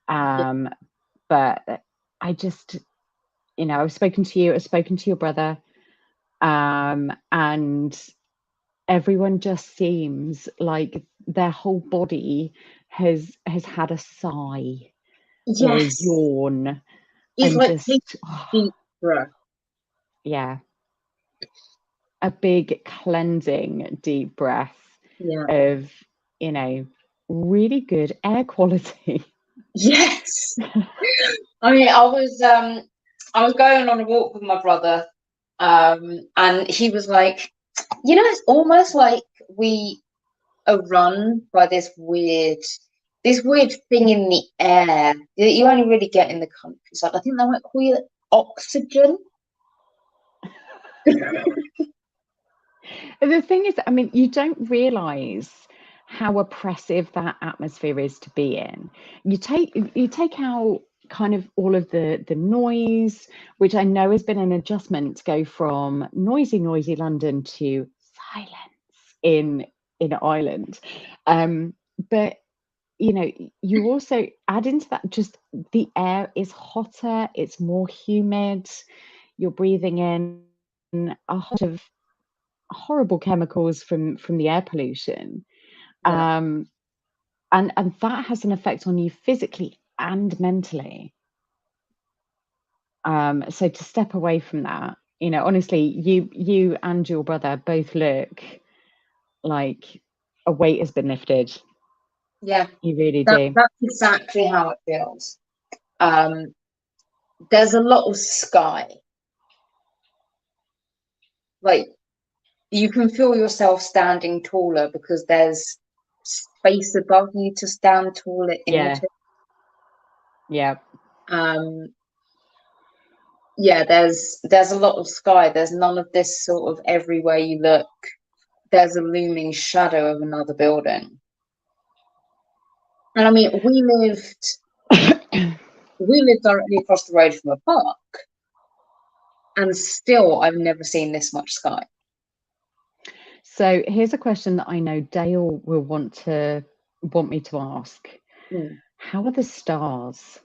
But I just, I've spoken to you, I've spoken to your brother, and everyone just seems like their whole body has had a sigh or a Yes. yawn, It's and like just deep breath. yeah, a big cleansing deep breath Yeah. of really good air quality. Yes. I mean, I was going on a walk with my brother, and he was like, it's almost like we are run by this weird thing in the air that you only really get in the countryside. I think they might call it oxygen. The thing is, I mean, you don't realize how oppressive that atmosphere is to be in. You take out kind of all of the noise, which I know has been an adjustment to go from noisy London to silence in Ireland. But you also add into that just the air is hotter, it's more humid, you're breathing in a lot of horrible chemicals from the air pollution. Yeah. And that has an effect on you physically and mentally. So to step away from that, honestly, you and your brother both look like a weight has been lifted. Yeah. You really do. That's exactly how it feels. There's a lot of sky. Like, you can feel yourself standing taller because there's space above you to stand taller Yeah. into. Yeah. Yeah, there's a lot of sky. There's none of this sort of everywhere you look, there's a looming shadow of another building. And I mean, we lived directly across the road from a park, and still I've never seen this much sky. So here's a question that I know Dale will want me to ask. How are the stars?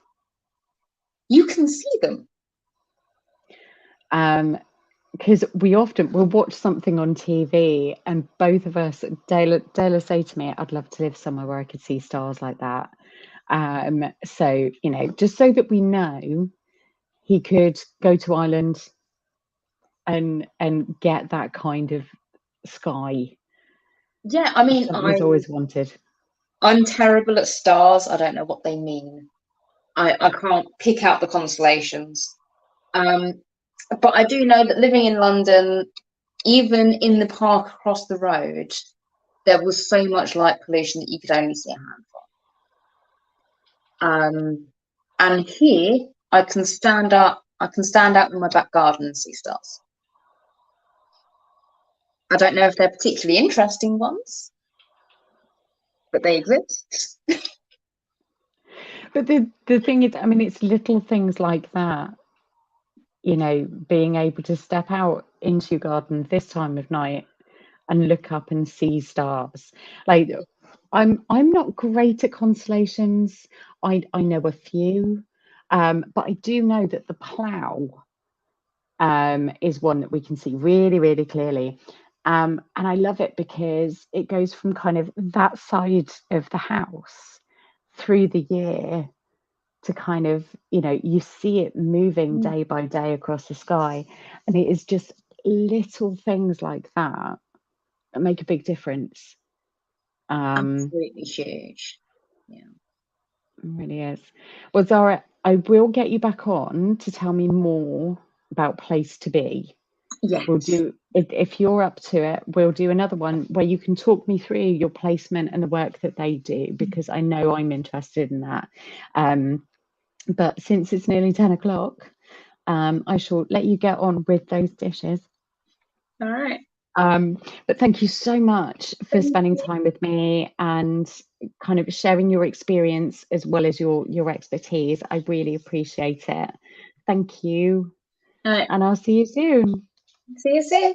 You can see them. Because we'll watch something on TV, and both of us, Dale will say to me, I'd love to live somewhere where I could see stars like that. So, just so that we know, he could go to Ireland and get that kind of sky. Yeah, I mean, Something he's always wanted. I'm terrible at stars. I don't know what they mean. I can't pick out the constellations. But I do know that living in London, even in the park across the road, there was so much light pollution that you could only see a handful. And here I can stand out in my back garden and see stars. I don't know if they're particularly interesting ones, but they exist. But the thing is, I mean, it's little things like that, being able to step out into your garden this time of night and look up and see stars. Like, I'm not great at constellations. I know a few, but I do know that the Plough is one that we can see really, really clearly. And I love it because it goes from kind of that side of the house through the year to kind of, you see it moving day by day across the sky. And it is just little things like that that make a big difference. Absolutely huge. Yeah. It really is. Well, Zara, I will get you back on to tell me more about Place to Be. Yes. We'll do, if you're up to it, we'll do another one where you can talk me through your placement and the work that they do, because I know I'm interested in that. But since it's nearly 10 o'clock, I shall let you get on with those dishes. All right. But thank you so much for spending time with me and kind of sharing your experience as well as your expertise. I really appreciate it. Thank you. All right. And I'll see you soon. See you soon.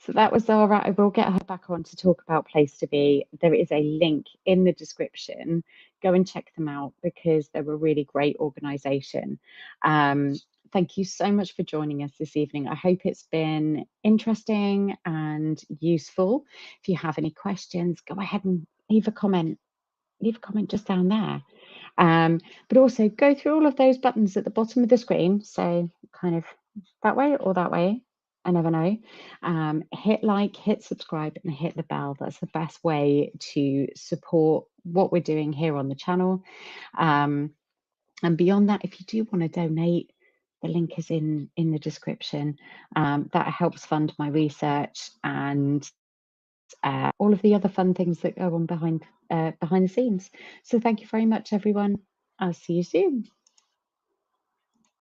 So that was Zara. I will get her back on to talk about Place to Be. There is a link in the description. Go and check them out because they're a really great organisation. Thank you so much for joining us this evening. I hope it's been interesting and useful. If you have any questions, go ahead and leave a comment. Leave a comment just down there. But also go through all of those buttons at the bottom of the screen. So kind of that way or that way. I never know. Hit like, hit subscribe, and hit the bell. That's the best way to support what we're doing here on the channel. And beyond that, if you do want to donate, the link is in the description. That helps fund my research and all of the other fun things that go on behind the scenes. So thank you very much, everyone. I'll see you soon.